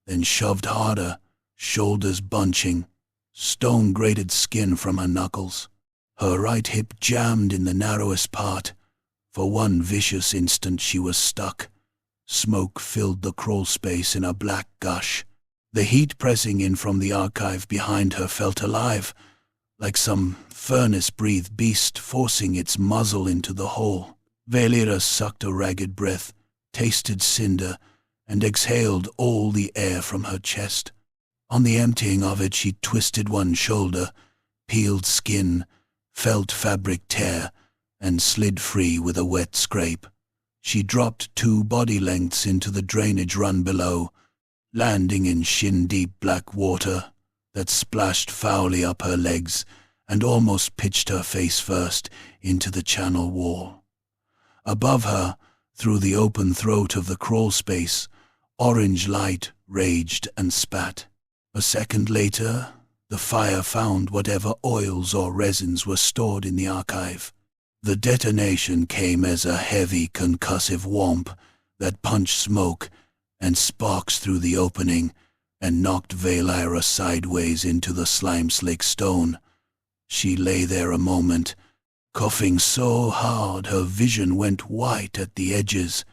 then shoved harder, shoulders bunching. Stone grated skin from her knuckles. Her right hip jammed in the narrowest part. For one vicious instant she was stuck. Smoke filled the crawl space in a black gush. The heat pressing in from the archive behind her felt alive, like some furnace-breathed beast forcing its muzzle into the hole. Valera sucked a ragged breath, tasted cinder, and exhaled all the air from her chest. On the emptying of it, she twisted one shoulder, peeled skin, felt fabric tear, and slid free with a wet scrape. She dropped 2 body lengths into the drainage run below, landing in shin-deep black water that splashed foully up her legs and almost pitched her face first into the channel wall. Above her, through the open throat of the crawl space, orange light raged and spat. A second later, the fire found whatever oils or resins were stored in the archive. The detonation came as a heavy concussive whomp that punched smoke and sparks through the opening and knocked Valera sideways into the slime-slick stone. She lay there a moment, coughing so hard her vision went white at the edges.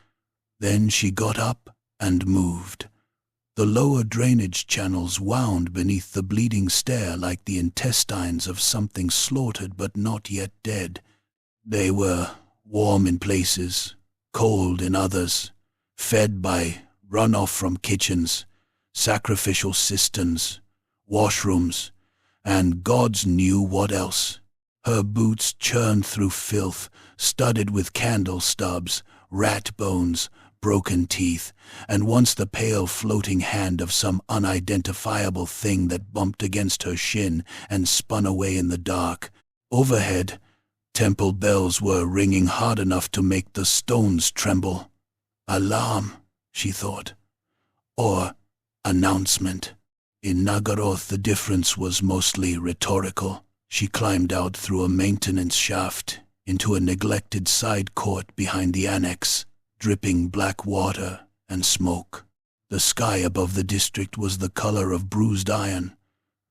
Then she got up and moved. The lower drainage channels wound beneath the bleeding stair like the intestines of something slaughtered but not yet dead. They were warm in places, cold in others, fed by runoff from kitchens, sacrificial cisterns, washrooms, and gods knew what else. Her boots churned through filth, studded with candle stubs, rat bones, broken teeth, and once the pale floating hand of some unidentifiable thing that bumped against her shin and spun away in the dark. Overhead, temple bells were ringing hard enough to make the stones tremble. Alarm, she thought, or announcement. In Nagaroth the difference was mostly rhetorical. She climbed out through a maintenance shaft into a neglected side court behind the annex, dripping black water and smoke. The sky above the district was the color of bruised iron.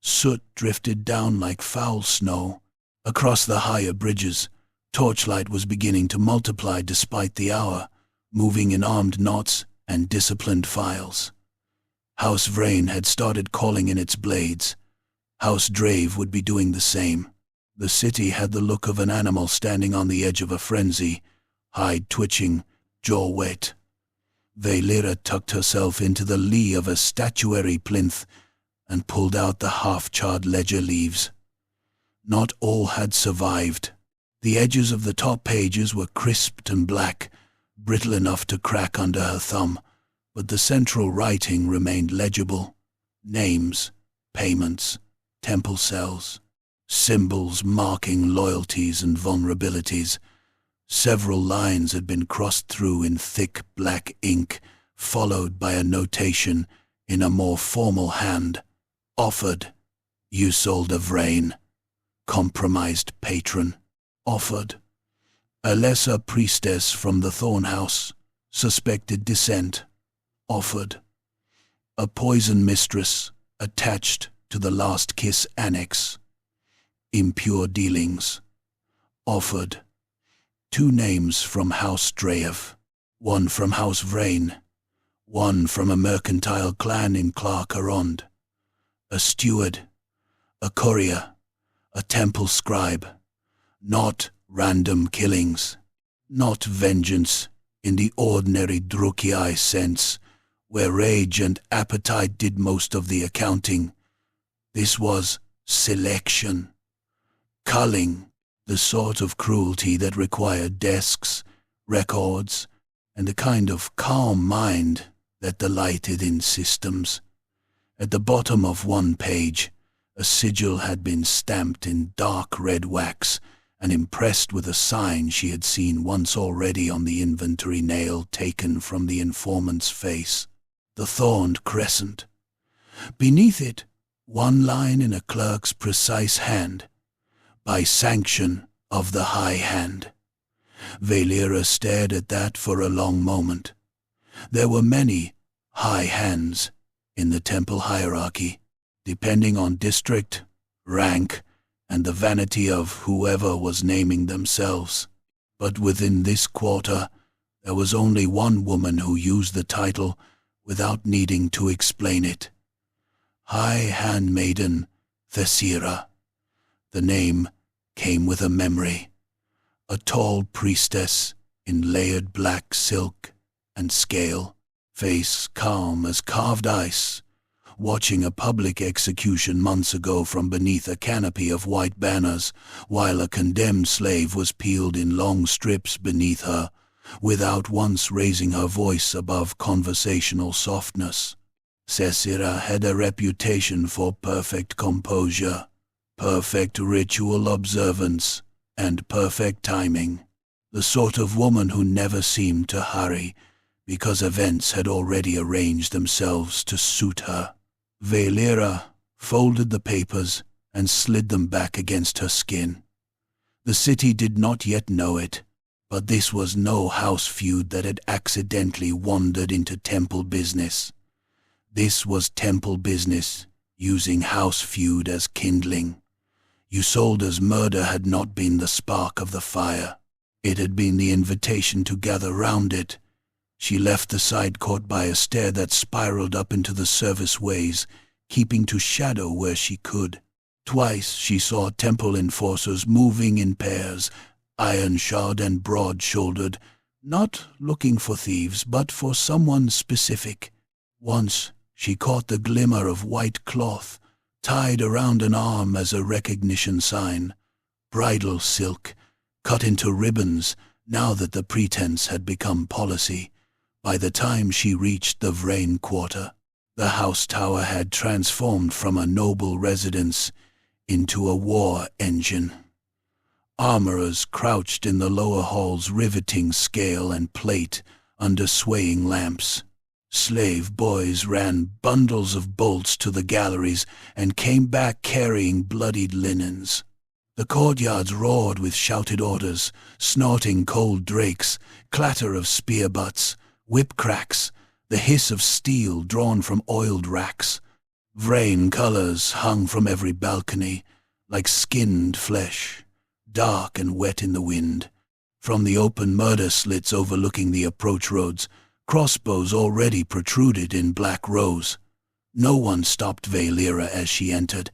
Soot drifted down like foul snow. Across the higher bridges, torchlight was beginning to multiply despite the hour, moving in armed knots and disciplined files. House Vrain had started calling in its blades. House Drave would be doing the same. The city had the look of an animal standing on the edge of a frenzy, hide twitching, jaw wet. Valera tucked herself into the lee of a statuary plinth and pulled out the half-charred ledger leaves. Not all had survived. The edges of the top pages were crisped and black, brittle enough to crack under her thumb, but the central writing remained legible. Names, payments, temple cells, symbols marking loyalties and vulnerabilities. Several lines had been crossed through in thick black ink, followed by a notation in a more formal hand. Offered, Isolde Vrain. Compromised patron. Offered, a lesser priestess from the Thorn House, suspected descent. Offered, a poison mistress attached to the Last Kiss Annex. Impure dealings. Offered, 2 names from House Draev, one from House Vrain, one from a mercantile clan in Clark Arond. A steward, a courier, a temple scribe. Not random killings, not vengeance, in the ordinary Druckii sense, where rage and appetite did most of the accounting. This was selection. Culling, the sort of cruelty that required desks, records, and a kind of calm mind that delighted in systems. At the bottom of one page, a sigil had been stamped in dark red wax and impressed with a sign she had seen once already on the inventory nail taken from the informant's face, the thorned crescent. Beneath it, one line in a clerk's precise hand, by sanction of the High Hand. Valera stared at that for a long moment. There were many high hands in the temple hierarchy, depending on district, rank, and the vanity of whoever was naming themselves. But within this quarter, there was only one woman who used the title without needing to explain it. High Handmaiden Thesira. The name came with a memory. A tall priestess in layered black silk and scale, face calm as carved ice, watching a public execution months ago from beneath a canopy of white banners, while a condemned slave was peeled in long strips beneath her, without once raising her voice above conversational softness. Thesira had a reputation for perfect composure, perfect ritual observance, and perfect timing. The sort of woman who never seemed to hurry, because events had already arranged themselves to suit her. Valera folded the papers and slid them back against her skin. The city did not yet know it, but this was no house feud that had accidentally wandered into temple business. This was temple business, using house feud as kindling. Isolde's murder had not been the spark of the fire. It had been the invitation to gather round it. She left the side court by a stair that spiraled up into the service ways, keeping to shadow where she could. Twice she saw temple enforcers moving in pairs, iron-shod and broad-shouldered, not looking for thieves, but for someone specific. Once she caught the glimmer of white cloth, tied around an arm as a recognition sign, bridal silk, cut into ribbons now that the pretense had become policy. By the time she reached the Vrain quarter, the house tower had transformed from a noble residence into a war engine. Armorers crouched in the lower halls, riveting scale and plate under swaying lamps. Slave boys ran bundles of bolts to the galleries and came back carrying bloodied linens. The courtyards roared with shouted orders, snorting cold drakes, clatter of spear butts, whip cracks, the hiss of steel drawn from oiled racks. Vrain colors hung from every balcony, like skinned flesh, dark and wet in the wind. From the open murder slits overlooking the approach roads, crossbows already protruded in black rows. No one stopped Valera as she entered.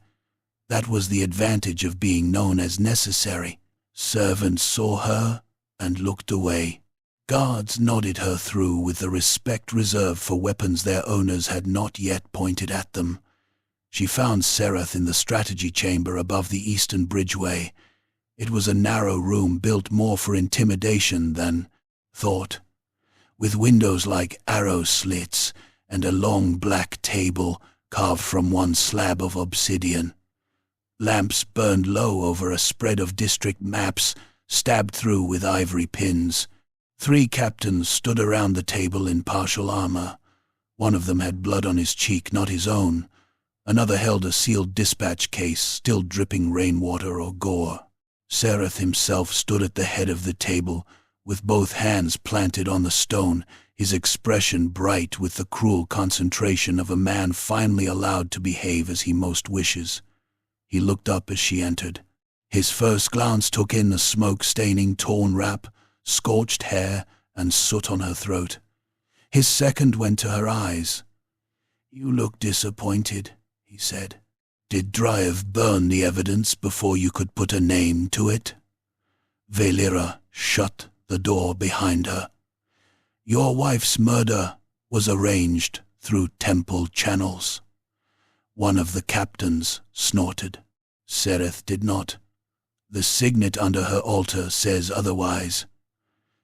That was the advantage of being known as necessary. Servants saw her and looked away. Guards nodded her through with the respect reserved for weapons their owners had not yet pointed at them. She found Sereth in the strategy chamber above the eastern bridgeway. It was a narrow room built more for intimidation than thought, with windows like arrow slits and a long black table carved from one slab of obsidian. Lamps burned low over a spread of district maps stabbed through with ivory pins. 3 captains stood around the table in partial armor. One of them had blood on his cheek, not his own. Another held a sealed dispatch case, still dripping rainwater or gore. Sereth himself stood at the head of the table, with both hands planted on the stone, his expression bright with the cruel concentration of a man finally allowed to behave as he most wishes. He looked up as she entered. His first glance took in the smoke-staining torn wrap, scorched hair, and soot on her throat. His second went to her eyes. "You look disappointed," he said. "Did Dryev burn the evidence before you could put a name to it?" Valera shut the door behind her. Your wife's murder was arranged through temple channels. One of the captains snorted. Sereth did not. The signet under her altar says otherwise.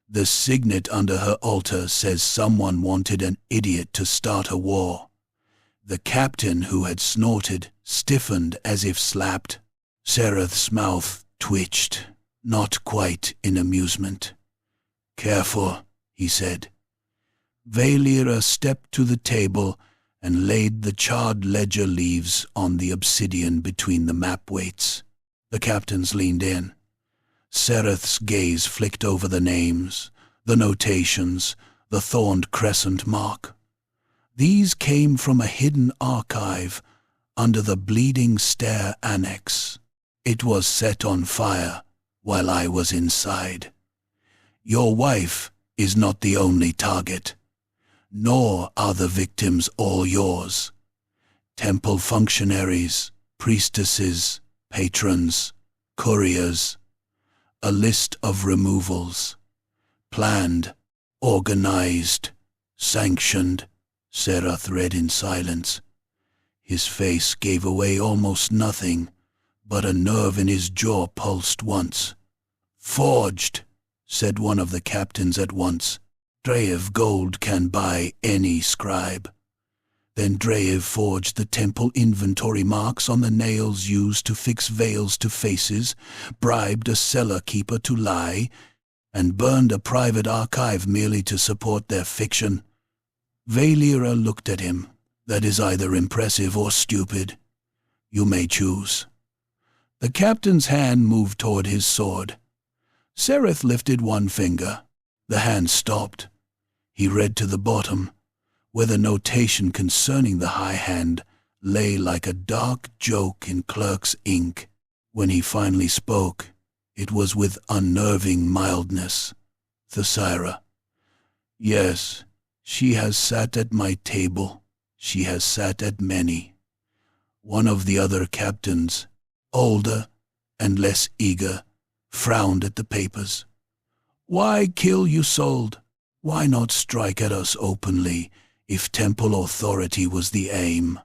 The signet under her altar says someone wanted an idiot to start a war. The captain who had snorted stiffened as if slapped. Sereth's mouth twitched, not quite in amusement. "Careful," he said. Vaelira stepped to the table and laid the charred ledger leaves on the obsidian between the map weights. The captains leaned in. Sereth's gaze flicked over the names, the notations, the thorned crescent mark. These came from a hidden archive under the Bleeding Stair Annex. It was set on fire while I was inside. Your wife is not the only target, nor are the victims all yours. Temple functionaries, priestesses, patrons, couriers, a list of removals. Planned, organized, sanctioned, Sereth read in silence. His face gave away almost nothing, but a nerve in his jaw pulsed once. "Forged," said one of the captains at once. "Dreev gold can buy any scribe." Then Dreev forged the temple inventory marks on the nails used to fix veils to faces, bribed a cellar keeper to lie, and burned a private archive merely to support their fiction. Vaelira looked at him. "That is either impressive or stupid. You may choose." The captain's hand moved toward his sword. Sereth lifted one finger. The hand stopped. He read to the bottom, where the notation concerning the high hand lay like a dark joke in clerk's ink. When he finally spoke, it was with unnerving mildness. "Thysaira. Yes, she has sat at my table. She has sat at many." One of the other captains, older and less eager, frowned at the papers. "Why kill Isolde? Why not strike at us openly if temple authority was the aim?"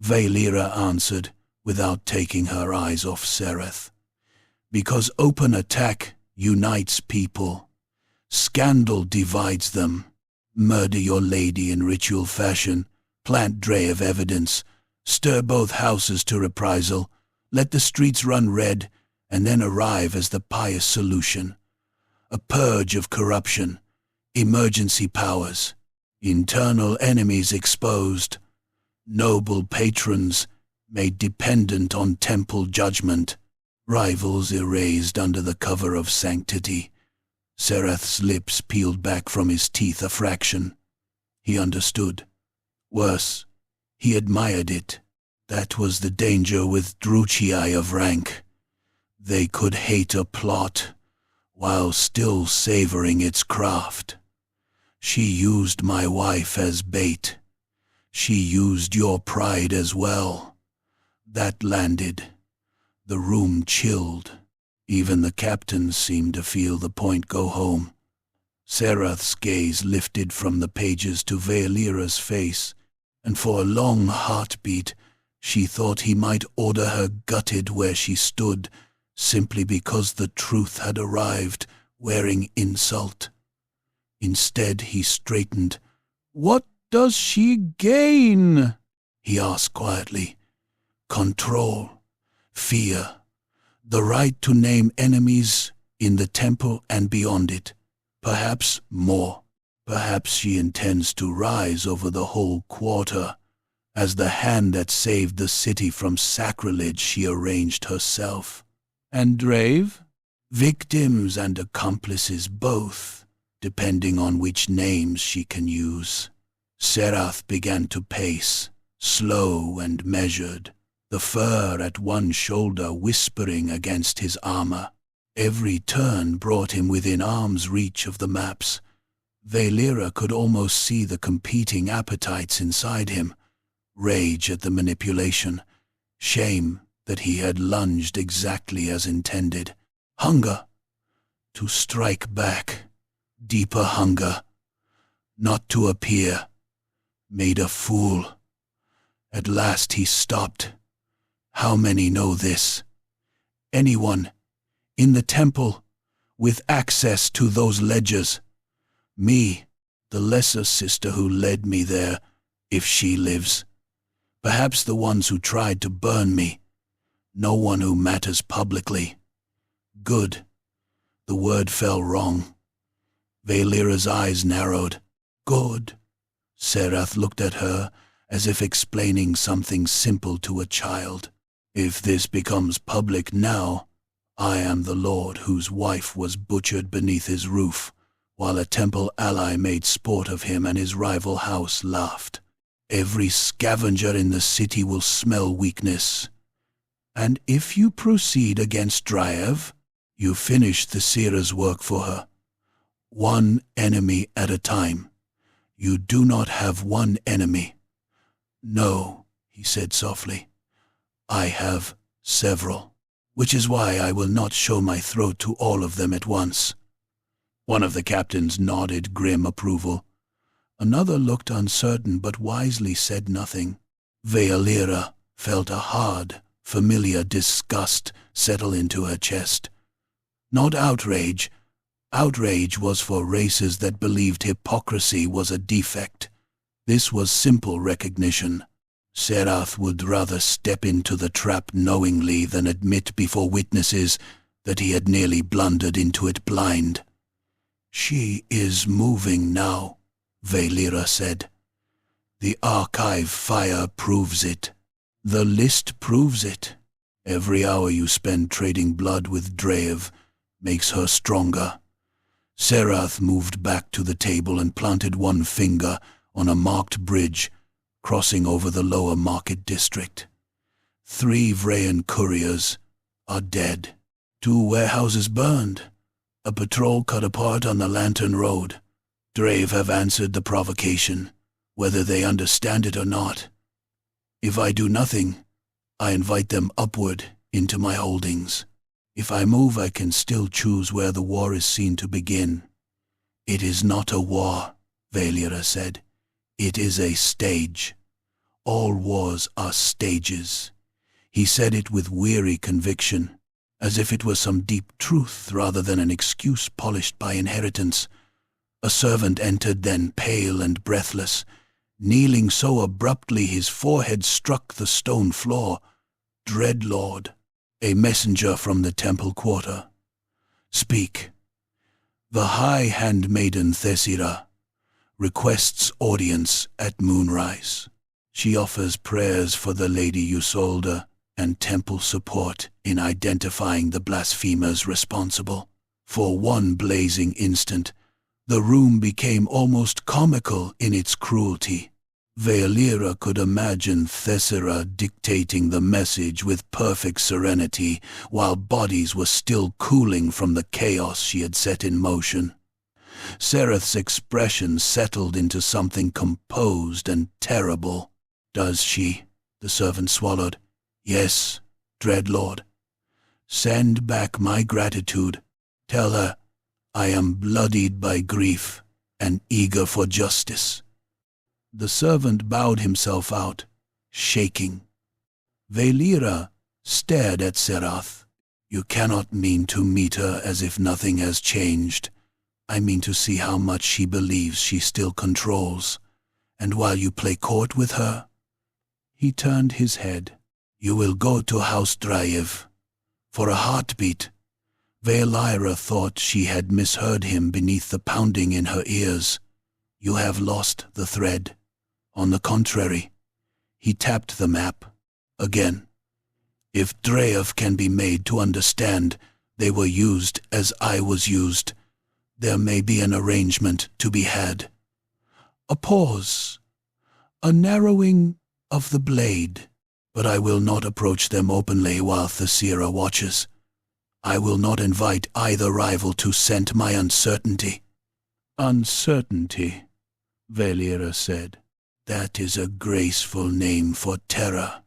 Vaelira answered without taking her eyes off Sereth. "Because open attack unites people. Scandal divides them. Murder your lady in ritual fashion, plant Dreev evidence, stir both houses to reprisal, let the streets run red, and then arrive as the pious solution. A purge of corruption, emergency powers, internal enemies exposed, noble patrons made dependent on temple judgment, rivals erased under the cover of sanctity." Sereth's lips peeled back from his teeth a fraction. He understood. Worse, he admired it. That was the danger with Druchii of rank. They could hate a plot while still savoring its craft. She used my wife as bait. She used your pride as well. That landed. The room chilled. Even the captains seemed to feel the point go home. Sereth's gaze lifted from the pages to Vaelira's face, and for a long heartbeat she thought he might order her gutted where she stood, simply because the truth had arrived, wearing insult. Instead he straightened. "What does she gain?" he asked quietly. "Control, fear, the right to name enemies in the temple and beyond it. Perhaps more. Perhaps she intends to rise over the whole quarter. As the hand that saved the city from sacrilege she arranged herself." "And Dreev?" "Victims and accomplices both, depending on which names she can use." Sereth began to pace, slow and measured, the fur at one shoulder whispering against his armor. Every turn brought him within arm's reach of the maps. Vaelira could almost see the competing appetites inside him. Rage at the manipulation, shame that he had lunged exactly as intended, hunger to strike back, deeper hunger, not to appear, made a fool. At last he stopped. How many know this? Anyone in the temple with access to those ledgers? Me, the lesser sister who led me there, if she lives. Perhaps the ones who tried to burn me. No one who matters publicly. Good. The word fell wrong. Valera's eyes narrowed. Good. Serath looked at her as if explaining something simple to a child. If this becomes public now, I am the lord whose wife was butchered beneath his roof, while a temple ally made sport of him and his rival house laughed. Every scavenger in the city will smell weakness. And if you proceed against Dryev, you finish the Seerah's work for her. One enemy at a time. You do not have one enemy. No, he said softly. I have several, which is why I will not show my throat to all of them at once. One of the captains nodded grim approval. Another looked uncertain but wisely said nothing. Valera felt a hard, familiar disgust settle into her chest. Not outrage. Outrage was for races that believed hypocrisy was a defect. This was simple recognition. Serath would rather step into the trap knowingly than admit before witnesses that he had nearly blundered into it blind. She is moving now, Valera said. The archive fire proves it. The list proves it. Every hour you spend trading blood with Dryev makes her stronger. Serath moved back to the table and planted one finger on a marked bridge crossing over the lower market district. 3 Vrayan couriers are dead. 2 warehouses burned. A patrol cut apart on the Lantern Road. Dryev have answered the provocation, whether they understand it or not. If I do nothing, I invite them upward into my holdings. If I move, I can still choose where the war is seen to begin. It is not a war, Valera said. It is a stage. All wars are stages. He said it with weary conviction, as if it was some deep truth rather than an excuse polished by inheritance. A servant entered then, pale and breathless, kneeling so abruptly his forehead struck the stone floor. Dreadlord, a messenger from the temple quarter. Speak. The high handmaiden Thesira requests audience at moonrise. She offers prayers for the Lady Isolde and temple support in identifying the blasphemers responsible. For one blazing instant, the room became almost comical in its cruelty. Valera could imagine Thesira dictating the message with perfect serenity while bodies were still cooling from the chaos she had set in motion. Serath's expression settled into something composed and terrible. Does she? The servant swallowed. Yes, Dreadlord. Send back my gratitude. Tell her I am bloodied by grief and eager for justice. The servant bowed himself out, shaking. Valera stared at Serath. You cannot mean to meet her as if nothing has changed. I mean to see how much she believes she still controls. And while you play court with her, he turned his head. You will go to House Dryev. For a heartbeat, Valera thought she had misheard him beneath the pounding in her ears. You have lost the thread. On the contrary, he tapped the map again. If Dryev can be made to understand they were used as I was used, there may be an arrangement to be had. A pause, a narrowing of the blade, but I will not approach them openly while Thesira watches. I will not invite either rival to scent my uncertainty. Uncertainty, Valera said. That is a graceful name for terror.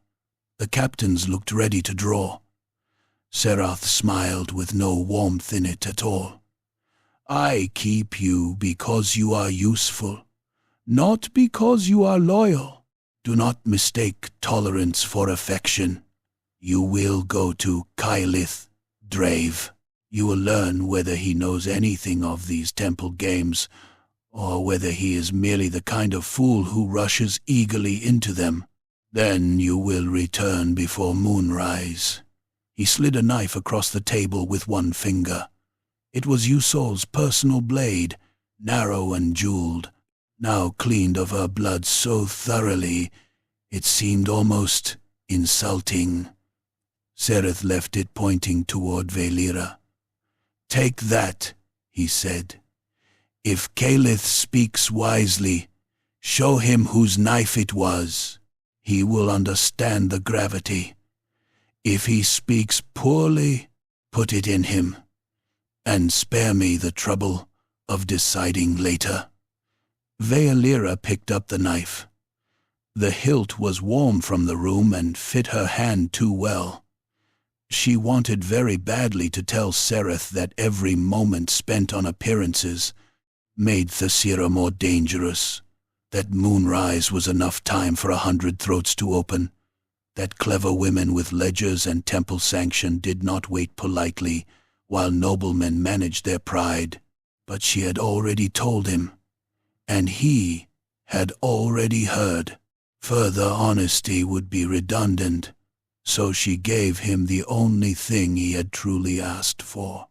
The captains looked ready to draw. Serath smiled with no warmth in it at all. I keep you because you are useful, not because you are loyal. Do not mistake tolerance for affection. You will go to Kylith Drave. You will learn whether he knows anything of these temple games, or whether he is merely the kind of fool who rushes eagerly into them. Then you will return before moonrise." He slid a knife across the table with one finger. It was Yusol's personal blade, narrow and jeweled, now cleaned of her blood so thoroughly it seemed almost insulting. Sereth left it pointing toward Valera. "Take that," he said. "If Kylith speaks wisely, show him whose knife it was. He will understand the gravity. If he speaks poorly, put it in him, and spare me the trouble of deciding later." Valera picked up the knife. The hilt was warm from the room and fit her hand too well. She wanted very badly to tell Sereth that every moment spent on appearances made Thesira more dangerous, that moonrise was enough time for 100 throats to open, that clever women with ledgers and temple sanction did not wait politely while noblemen managed their pride. But she had already told him, and he had already heard. Further honesty would be redundant, so she gave him the only thing he had truly asked for.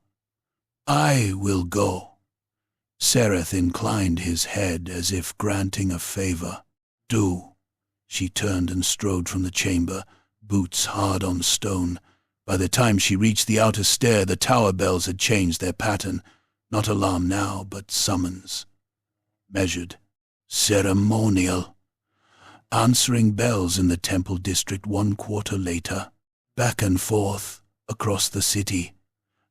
"I will go." Sereth inclined his head as if granting a favor. "Do." She turned and strode from the chamber, boots hard on stone. By the time she reached the outer stair, the tower bells had changed their pattern. Not alarm now, but summons. Measured. Ceremonial. Answering bells in the temple district 1 quarter later. Back and forth, across the city.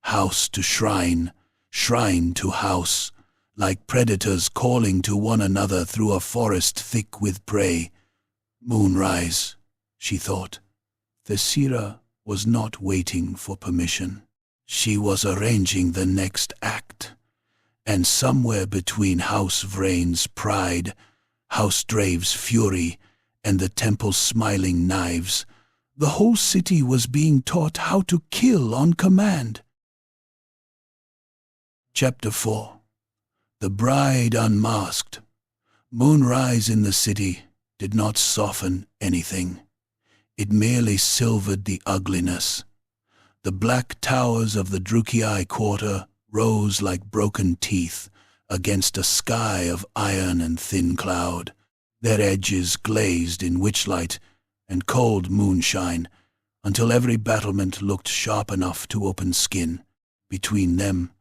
House to shrine, shrine to house, like predators calling to one another through a forest thick with prey. Moonrise, she thought. Thesira was not waiting for permission. She was arranging the next act. And somewhere between House Vrain's pride, House Drave's fury, and the temple's smiling knives, the whole city was being taught how to kill on command. Chapter 4. The Bride Unmasked. Moonrise in the city did not soften anything. It merely silvered the ugliness. The black towers of the Drukei quarter rose like broken teeth against a sky of iron and thin cloud, their edges glazed in witchlight and cold moonshine, until every battlement looked sharp enough to open skin. Between them,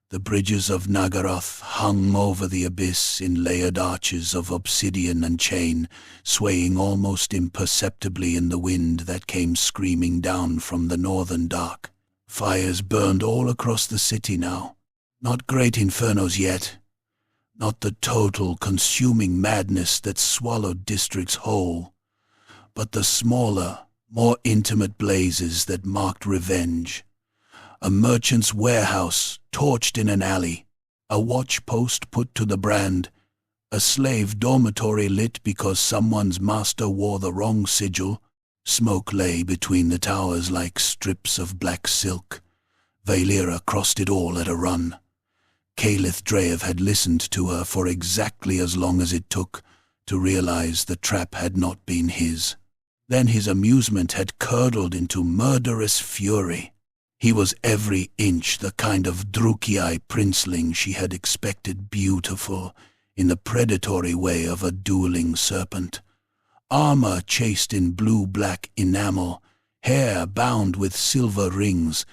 the bridges of Nagaroth hung over the abyss in layered arches of obsidian and chain, swaying almost imperceptibly in the wind that came screaming down from the northern dark. Fires burned all across the city now. Not great infernos yet. Not the total, consuming madness that swallowed districts whole, but the smaller, more intimate blazes that marked revenge. A merchant's warehouse torched in an alley, a watch post put to the brand, a slave dormitory lit because someone's master wore the wrong sigil. Smoke lay between the towers like strips of black silk. Valera crossed it all at a run. Kylith Drave had listened to her for exactly as long as it took to realize the trap had not been his. Then his amusement had curdled into murderous fury. He was every inch the kind of Drukei princeling she had expected, beautiful in the predatory way of a dueling serpent. Armor chased in blue-black enamel, hair bound with silver rings,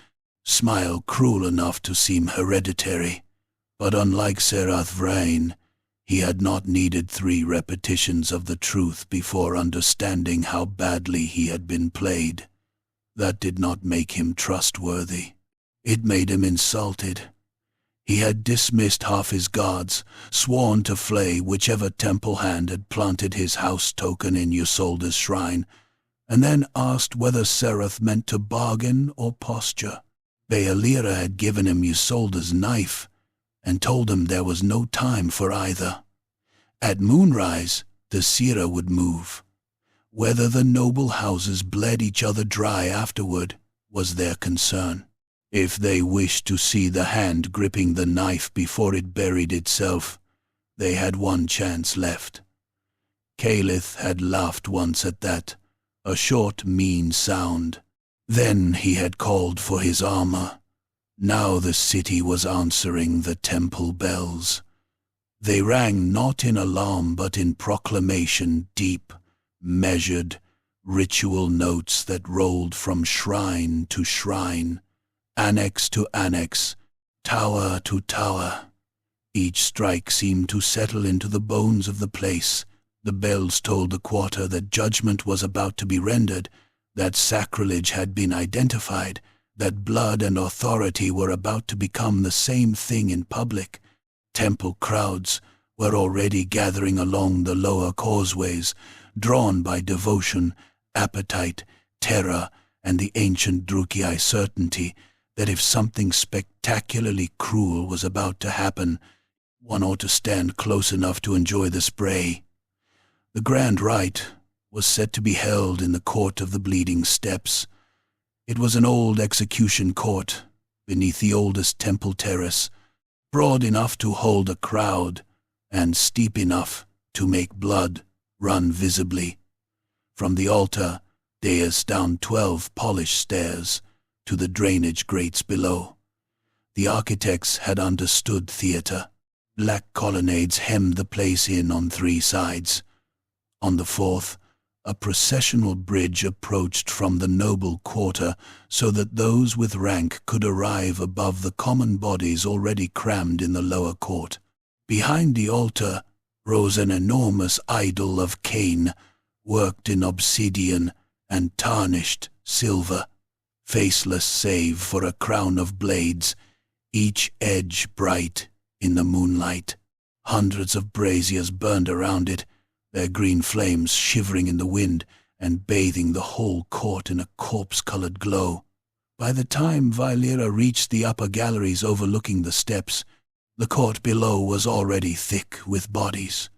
smile cruel enough to seem hereditary. But unlike Serath Vrain, he had not needed 3 repetitions of the truth before understanding how badly he had been played. That did not make him trustworthy. It made him insulted. He had dismissed half his guards, sworn to flay whichever temple hand had planted his house token in Yusolda's shrine, and then asked whether Sereth meant to bargain or posture. Valera had given him Yusolda's knife, and told him there was no time for either. At moonrise, the seer would move. Whether the noble houses bled each other dry afterward was their concern. If they wished to see the hand gripping the knife before it buried itself, they had one chance left. Khaine had laughed once at that, a short, mean sound. Then he had called for his armor. Now the city was answering the temple bells. They rang not in alarm but in proclamation, deep, measured, ritual notes that rolled from shrine to shrine, annex to annex, tower to tower. Each strike seemed to settle into the bones of the place. The bells told the quarter that judgment was about to be rendered, that sacrilege had been identified, that blood and authority were about to become the same thing in public. Temple crowds were already gathering along the lower causeways, drawn by devotion, appetite, terror, and the ancient Druchii certainty that if something spectacularly cruel was about to happen, one ought to stand close enough to enjoy the spray. The grand rite was set to be held in the Court of the Bleeding Steps. It was an old execution court beneath the oldest temple terrace, broad enough to hold a crowd and steep enough to make blood run visibly. From the altar, dais down 12 polished stairs to the drainage grates below. The architects had understood theater. Black colonnades hemmed the place in on 3 sides. On the 4th, a processional bridge approached from the noble quarter so that those with rank could arrive above the common bodies already crammed in the lower court. Behind the altar rose an enormous idol of Khaine, worked in obsidian and tarnished silver, faceless save for a crown of blades, each edge bright in the moonlight. Hundreds of braziers burned around it, their green flames shivering in the wind and bathing the whole court in a corpse-colored glow. By the time Vailira reached the upper galleries overlooking the steps, the court below was already thick with bodies.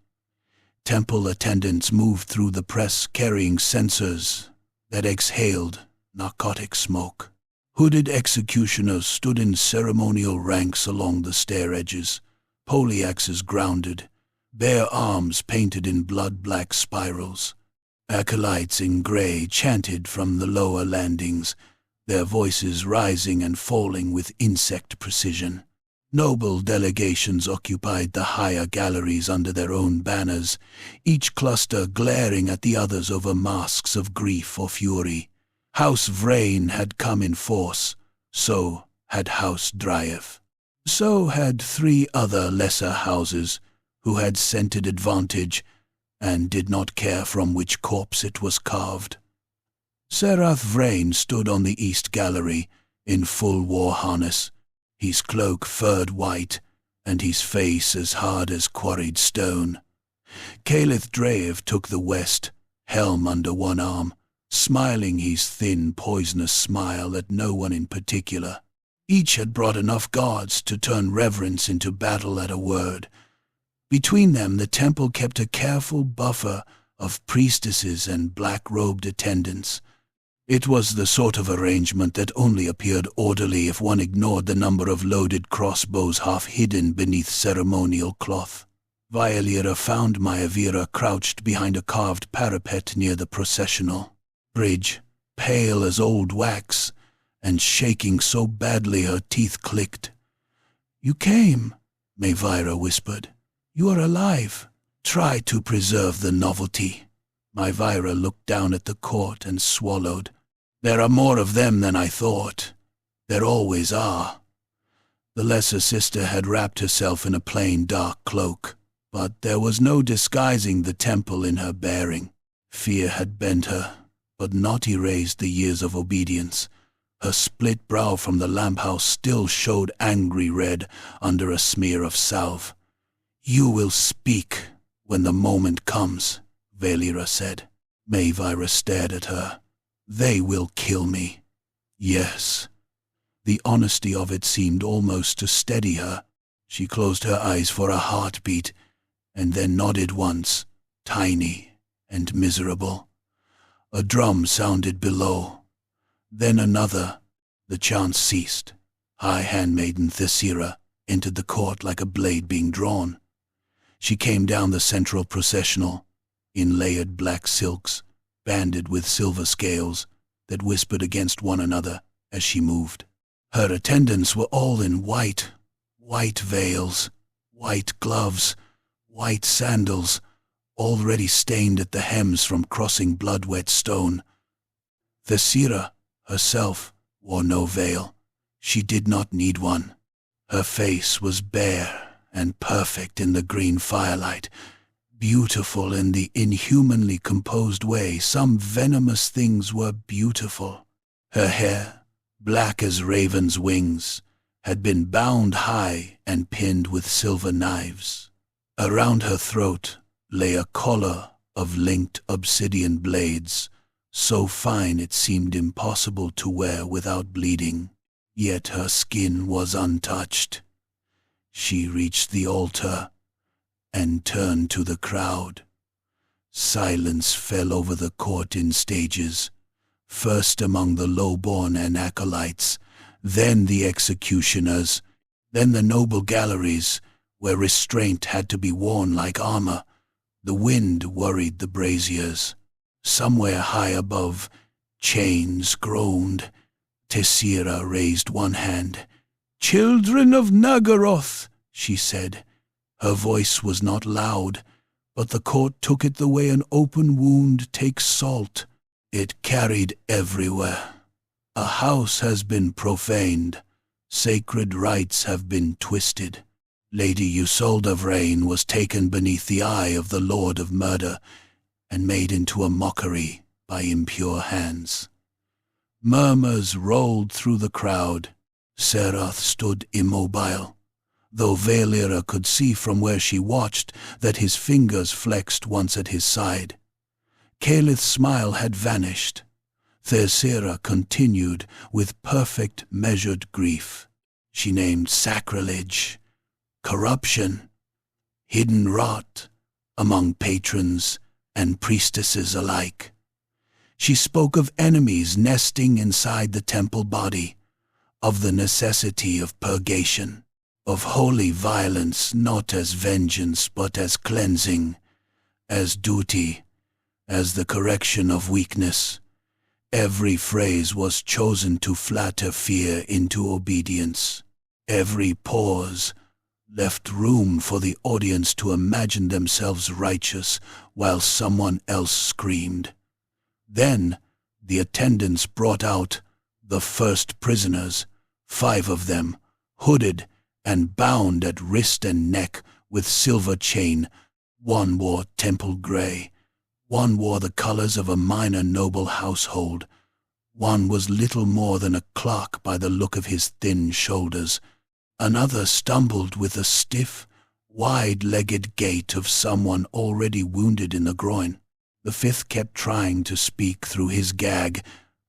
Temple attendants moved through the press carrying censers that exhaled narcotic smoke. Hooded executioners stood in ceremonial ranks along the stair edges, polyaxes grounded, bare arms painted in blood-black spirals. Acolytes in grey chanted from the lower landings, their voices rising and falling with insect precision. Noble delegations occupied the higher galleries under their own banners, each cluster glaring at the others over masks of grief or fury. House Vrain had come in force, so had House Dryev. So had 3 other lesser houses, who had scented advantage and did not care from which corpse it was carved. Serath Vrain stood on the east gallery in full war harness, his cloak furred white and his face as hard as quarried stone. Khaine Dryev took the west, helm under one arm, smiling his thin, poisonous smile at no one in particular. Each had brought enough guards to turn reverence into battle at a word. Between them the temple kept a careful buffer of priestesses and black-robed attendants. It was the sort of arrangement that only appeared orderly if one ignored the number of loaded crossbows half hidden beneath ceremonial cloth. Vailira found Maevira crouched behind a carved parapet near the processional bridge, pale as old wax, and shaking so badly her teeth clicked. "You came," Maevira whispered. "You are alive. Try to preserve the novelty." Maevira looked down at the court and swallowed. "There are more of them than I thought. There always are." The lesser sister had wrapped herself in a plain dark cloak, but there was no disguising the temple in her bearing. Fear had bent her, but not erased the years of obedience. Her split brow from the lamp house still showed angry red under a smear of salve. "You will speak when the moment comes," Vailira said. Maevira stared at her. "They will kill me." Yes. The honesty of it seemed almost to steady her. She closed her eyes for a heartbeat, and then nodded once, tiny and miserable. A drum sounded below. Then another. The chant ceased. High handmaiden Thesira entered the court like a blade being drawn. She came down the central processional, in layered black silks, banded with silver scales that whispered against one another as she moved. Her attendants were all in white veils, white gloves, white sandals, already stained at the hems from crossing blood-wet stone. Thesira herself wore no veil. She did not need one. Her face was bare and perfect in the green firelight, beautiful in the inhumanly composed way some venomous things were beautiful. Her hair, black as ravens' wings, had been bound high and pinned with silver knives. Around her throat lay a collar of linked obsidian blades, so fine it seemed impossible to wear without bleeding, yet her skin was untouched. She reached the altar and turned to the crowd. Silence fell over the court in stages, first among the low-born and acolytes, then the executioners, then the noble galleries, where restraint had to be worn like armor. The wind worried the braziers. Somewhere high above, chains groaned. Thesira raised one hand. "Children of Nagaroth," she said. Her voice was not loud, but the court took it the way an open wound takes salt. It carried everywhere. A house has been profaned. Sacred rites have been twisted. Lady Isolde Vrain was taken beneath the eye of the Lord of Murder and made into a mockery by impure hands. Murmurs rolled through the crowd. Serath stood immobile, though Valera could see from where she watched that his fingers flexed once at his side. Calith's smile had vanished. Thesira continued with perfect measured grief. She named sacrilege, corruption, hidden rot among patrons and priestesses alike. She spoke of enemies nesting inside the temple body, of the necessity of purgation, of holy violence not as vengeance but as cleansing, as duty, as the correction of weakness. Every phrase was chosen to flatter fear into obedience. Every pause left room for the audience to imagine themselves righteous while someone else screamed. Then the attendants brought out the first prisoners, 5 of them, hooded and bound at wrist and neck with silver chain. One wore temple gray. One wore the colors of a minor noble household. One was little more than a clerk by the look of his thin shoulders. Another stumbled with a stiff, wide-legged gait of someone already wounded in the groin. The 5th kept trying to speak through his gag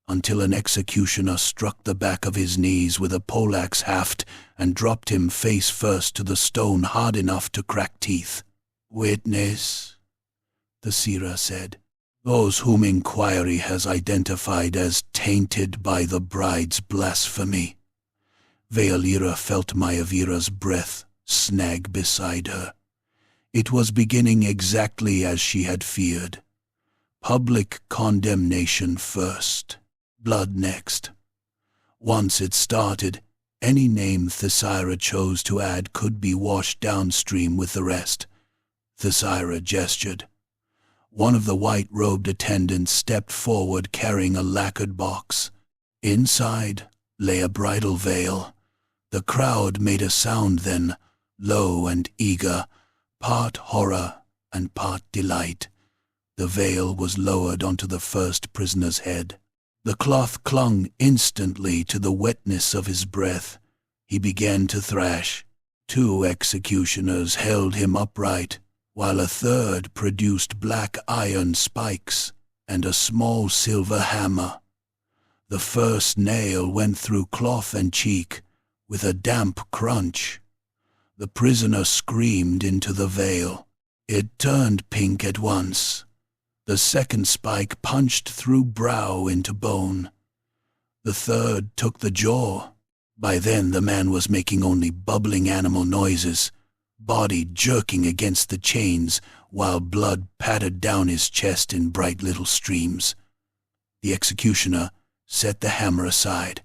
until an executioner struck the back of his knees with a poleaxe haft and dropped him face first to the stone hard enough to crack teeth. "Witness," Thesira said, "those whom inquiry has identified as tainted by the bride's blasphemy." Valera felt Maevira's breath snag beside her. It was beginning exactly as she had feared. Public condemnation first, blood next. Once it started, any name Thesira chose to add could be washed downstream with the rest. Thesira gestured. One of the white-robed attendants stepped forward carrying a lacquered box. Inside lay a bridal veil. The crowd made a sound then, low and eager, part horror and part delight. The veil was lowered onto the first prisoner's head. The cloth clung instantly to the wetness of his breath. He began to thrash. 2 executioners held him upright, while a third produced black iron spikes and a small silver hammer. The first nail went through cloth and cheek with a damp crunch. The prisoner screamed into the veil. It turned pink at once. The second spike punched through brow into bone. The third took the jaw. By then the man was making only bubbling animal noises, body jerking against the chains while blood pattered down his chest in bright little streams. The executioner set the hammer aside,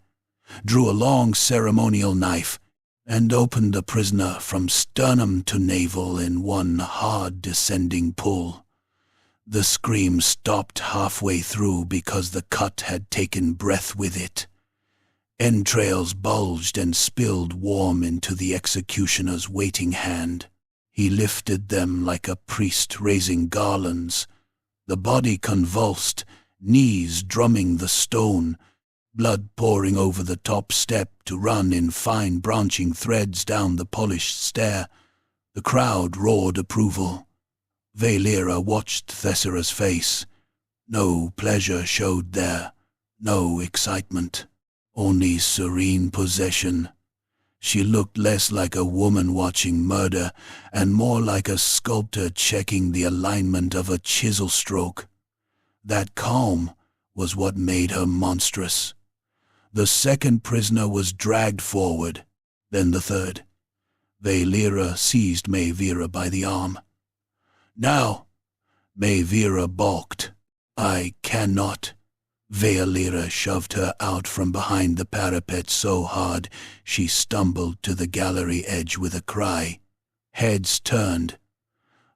drew a long ceremonial knife, and opened the prisoner from sternum to navel in one hard descending pull. The scream stopped halfway through because the cut had taken breath with it. Entrails bulged and spilled warm into the executioner's waiting hand. He lifted them like a priest raising garlands. The body convulsed, knees drumming the stone, blood pouring over the top step to run in fine branching threads down the polished stair. The crowd roared approval. Valera watched Thessera's face. No pleasure showed there, no excitement, only serene possession. She looked less like a woman watching murder and more like a sculptor checking the alignment of a chisel stroke. That calm was what made her monstrous. The second prisoner was dragged forward, then the third. Valera seized Maevira by the arm. "Now!" Maevira balked. "I cannot." Valera shoved her out from behind the parapet so hard she stumbled to the gallery edge with a cry. Heads turned.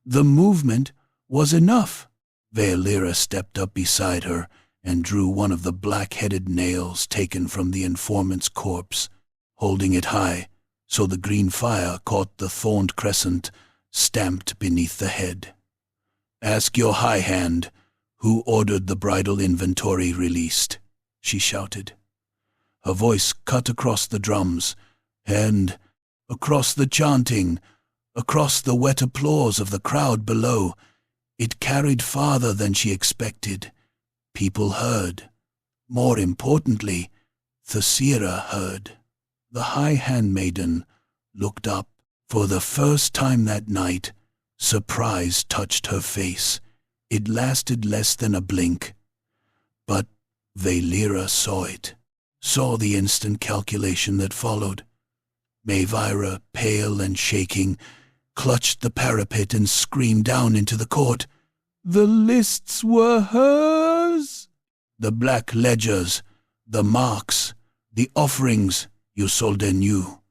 The movement was enough. Valera stepped up beside her and drew one of the black-headed nails taken from the informant's corpse, holding it high so the green fire caught the thorned crescent stamped beneath the head. "Ask your high hand who ordered the bridal inventory released," she shouted. Her voice cut across the drums, and across the chanting, across the wet applause of the crowd below. It carried farther than she expected. People heard. More importantly, Thessera heard. The high handmaiden looked up. For the first time that night, surprise touched her face. It lasted less than a blink. But Valera saw it, saw the instant calculation that followed. Maevira, pale and shaking, clutched the parapet and screamed down into the court. The lists were hers! The black ledgers, the marks, the offerings, Isolde knew.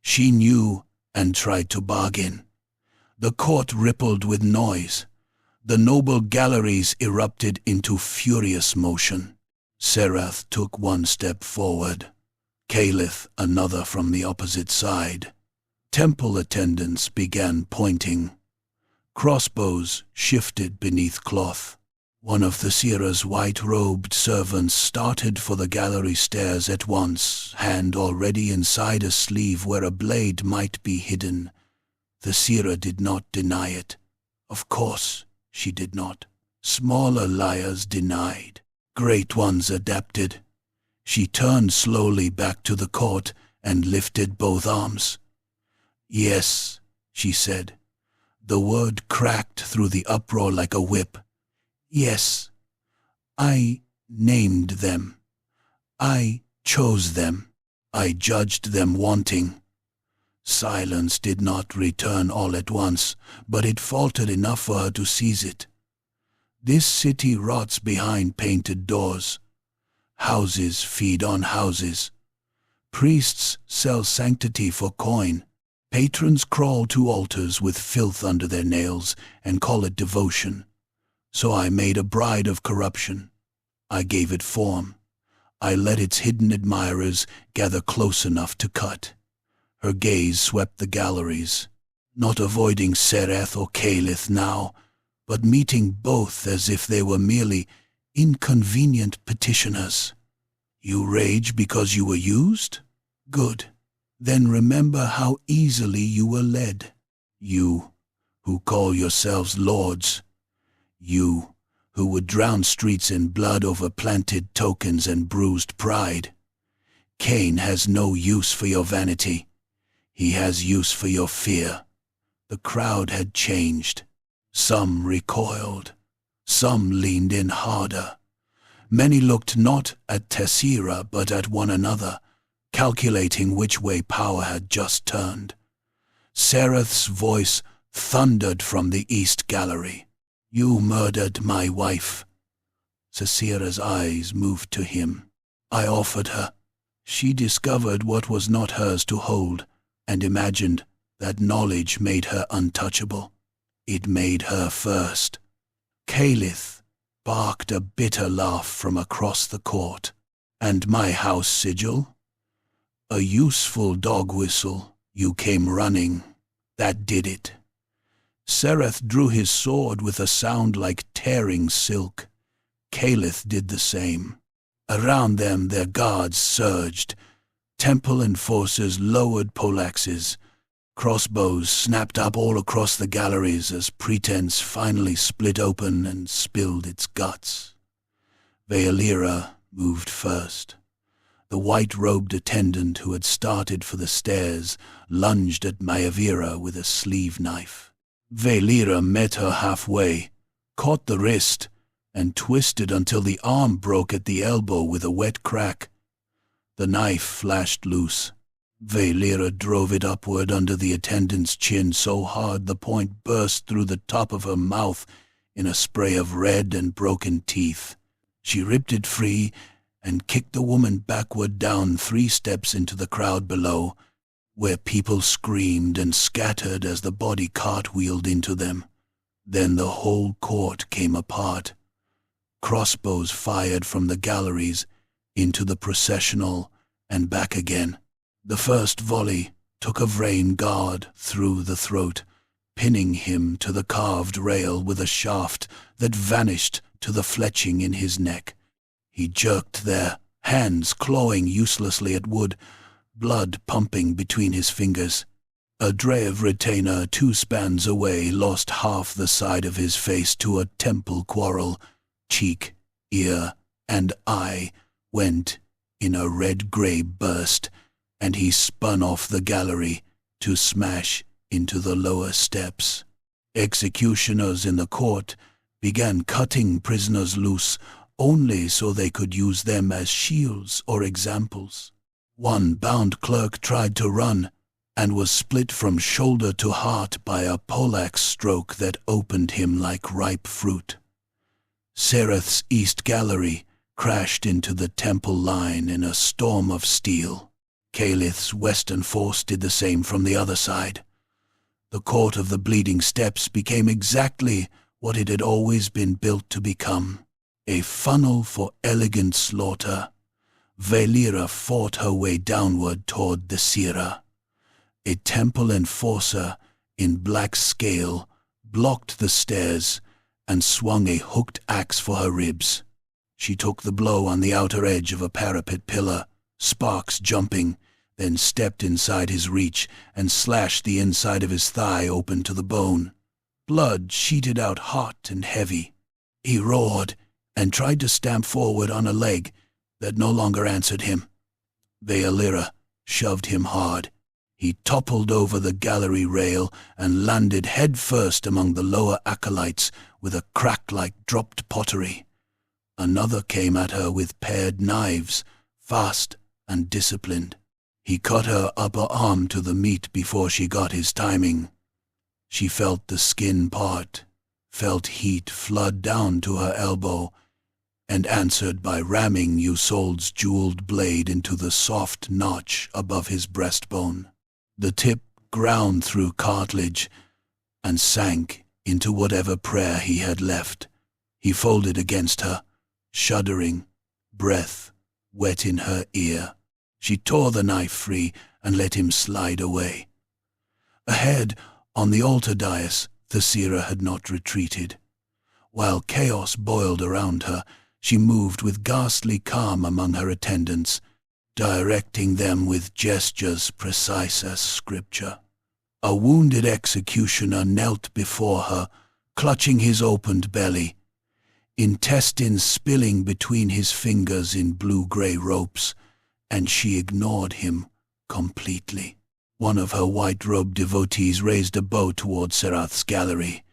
She knew and tried to bargain. The court rippled with noise. The noble galleries erupted into furious motion. Serath took one step forward, Caliph another from the opposite side. Temple attendants began pointing. Crossbows shifted beneath cloth. One of Thessera's white-robed servants started for the gallery stairs at once, hand already inside a sleeve where a blade might be hidden. Thessera did not deny it. Of course she did not. Smaller liars denied. Great ones adapted. She turned slowly back to the court and lifted both arms. "Yes," she said. The word cracked through the uproar like a whip. "Yes, I named them. I chose them. I judged them wanting." Silence did not return all at once, but it faltered enough for her to seize it. This city rots behind painted doors. Houses feed on houses. Priests sell sanctity for coin. Patrons crawl to altars with filth under their nails and call it devotion. So I made a bride of corruption. I gave it form. I let its hidden admirers gather close enough to cut. Her gaze swept the galleries, not avoiding Sereth or Caliph now, but meeting both as if they were merely inconvenient petitioners. "You rage because you were used? Good. Then remember how easily you were led. You, who call yourselves lords. You, who would drown streets in blood over planted tokens and bruised pride. Khaine has no use for your vanity. He has use for your fear." The crowd had changed. Some recoiled. Some leaned in harder. Many looked not at Tessira but at one another, calculating which way power had just turned. Sereth's voice thundered from the east gallery. "You murdered my wife." Tessira's eyes moved to him. "I offered her." She discovered what was not hers to hold, and imagined that knowledge made her untouchable. It made her first. Khaine barked a bitter laugh from across the court. "And my house sigil?" "A useful dog whistle. You came running. That did it." Sereth drew his sword with a sound like tearing silk. Khaine did the same. Around them their guards surged. Temple enforcers lowered poleaxes. Crossbows snapped up all across the galleries as pretense finally split open and spilled its guts. Veilira moved first. The white-robed attendant who had started for the stairs lunged at Maevira with a sleeve knife. Veilira met her halfway, caught the wrist, and twisted until the arm broke at the elbow with a wet crack. The knife flashed loose. Veilira drove it upward under the attendant's chin so hard the point burst through the top of her mouth in a spray of red and broken teeth. She ripped it free and kicked the woman backward down 3 steps into the crowd below, where people screamed and scattered as the body cartwheeled into them. Then the whole court came apart. Crossbows fired from the galleries into the processional and back again. The first volley took a Vrain guard through the throat, pinning him to the carved rail with a shaft that vanished to the fletching in his neck. He jerked there, hands clawing uselessly at wood, blood pumping between his fingers. A Drev retainer 2 spans away lost half the side of his face to a temple quarrel. Cheek, ear, and eye went in a red-grey burst, and he spun off the gallery to smash into the lower steps. Executioners in the court began cutting prisoners loose only so they could use them as shields or examples. One bound clerk tried to run and was split from shoulder to heart by a poleaxe stroke that opened him like ripe fruit. Sereth's east gallery crashed into the temple line in a storm of steel. Khain's western force did the same from the other side. The court of the Bleeding Steps became exactly what it had always been built to become, a funnel for elegant slaughter. Veilira fought her way downward toward the Sira. A temple enforcer in black scale blocked the stairs and swung a hooked axe for her ribs. She took the blow on the outer edge of a parapet pillar, sparks jumping, then stepped inside his reach and slashed the inside of his thigh open to the bone. Blood sheeted out hot and heavy. He roared and tried to stamp forward on a leg that no longer answered him. Veilira shoved him hard. He toppled over the gallery rail and landed headfirst among the lower acolytes with a crack like dropped pottery. Another came at her with paired knives, fast and disciplined. He cut her upper arm to the meat before she got his timing. She felt the skin part, felt heat flood down to her elbow, and answered by ramming Usold's jeweled blade into the soft notch above his breastbone. The tip ground through cartilage and sank into whatever prayer he had left. He folded against her, shuddering, breath wet in her ear. She tore the knife free and let him slide away. Ahead, on the altar dais, Tessira had not retreated. While chaos boiled around her, she moved with ghastly calm among her attendants, directing them with gestures precise as scripture. A wounded executioner knelt before her, clutching his opened belly, intestines spilling between his fingers in blue-grey ropes, and she ignored him completely. One of her white-robed devotees raised a bow toward Serath's gallery.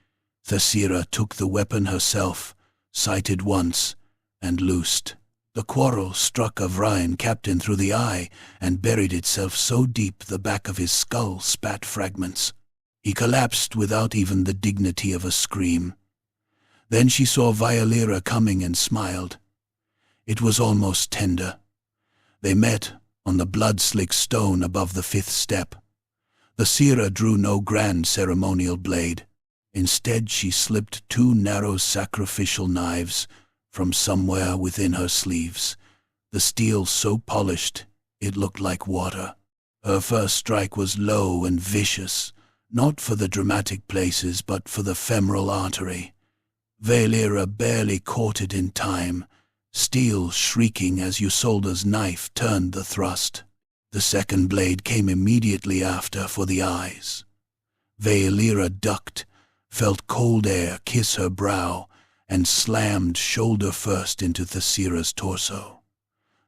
Thesira took the weapon herself, sighted once, and loosed. The quarrel struck a Vrian captain through the eye and buried itself so deep the back of his skull spat fragments. He collapsed without even the dignity of a scream. Then she saw Violira coming and smiled. It was almost tender. They met on the blood-slick stone above the 5th step. Thesira drew no grand ceremonial blade. Instead, she slipped 2 narrow sacrificial knives from somewhere within her sleeves, the steel so polished it looked like water. Her first strike was low and vicious, not for the dramatic places but for the femoral artery. Violira barely caught it in time, steel shrieking as Isolde's knife turned the thrust. The second blade came immediately after for the eyes. Violira ducked, felt cold air kiss her brow, and slammed shoulder first into Thesira's torso.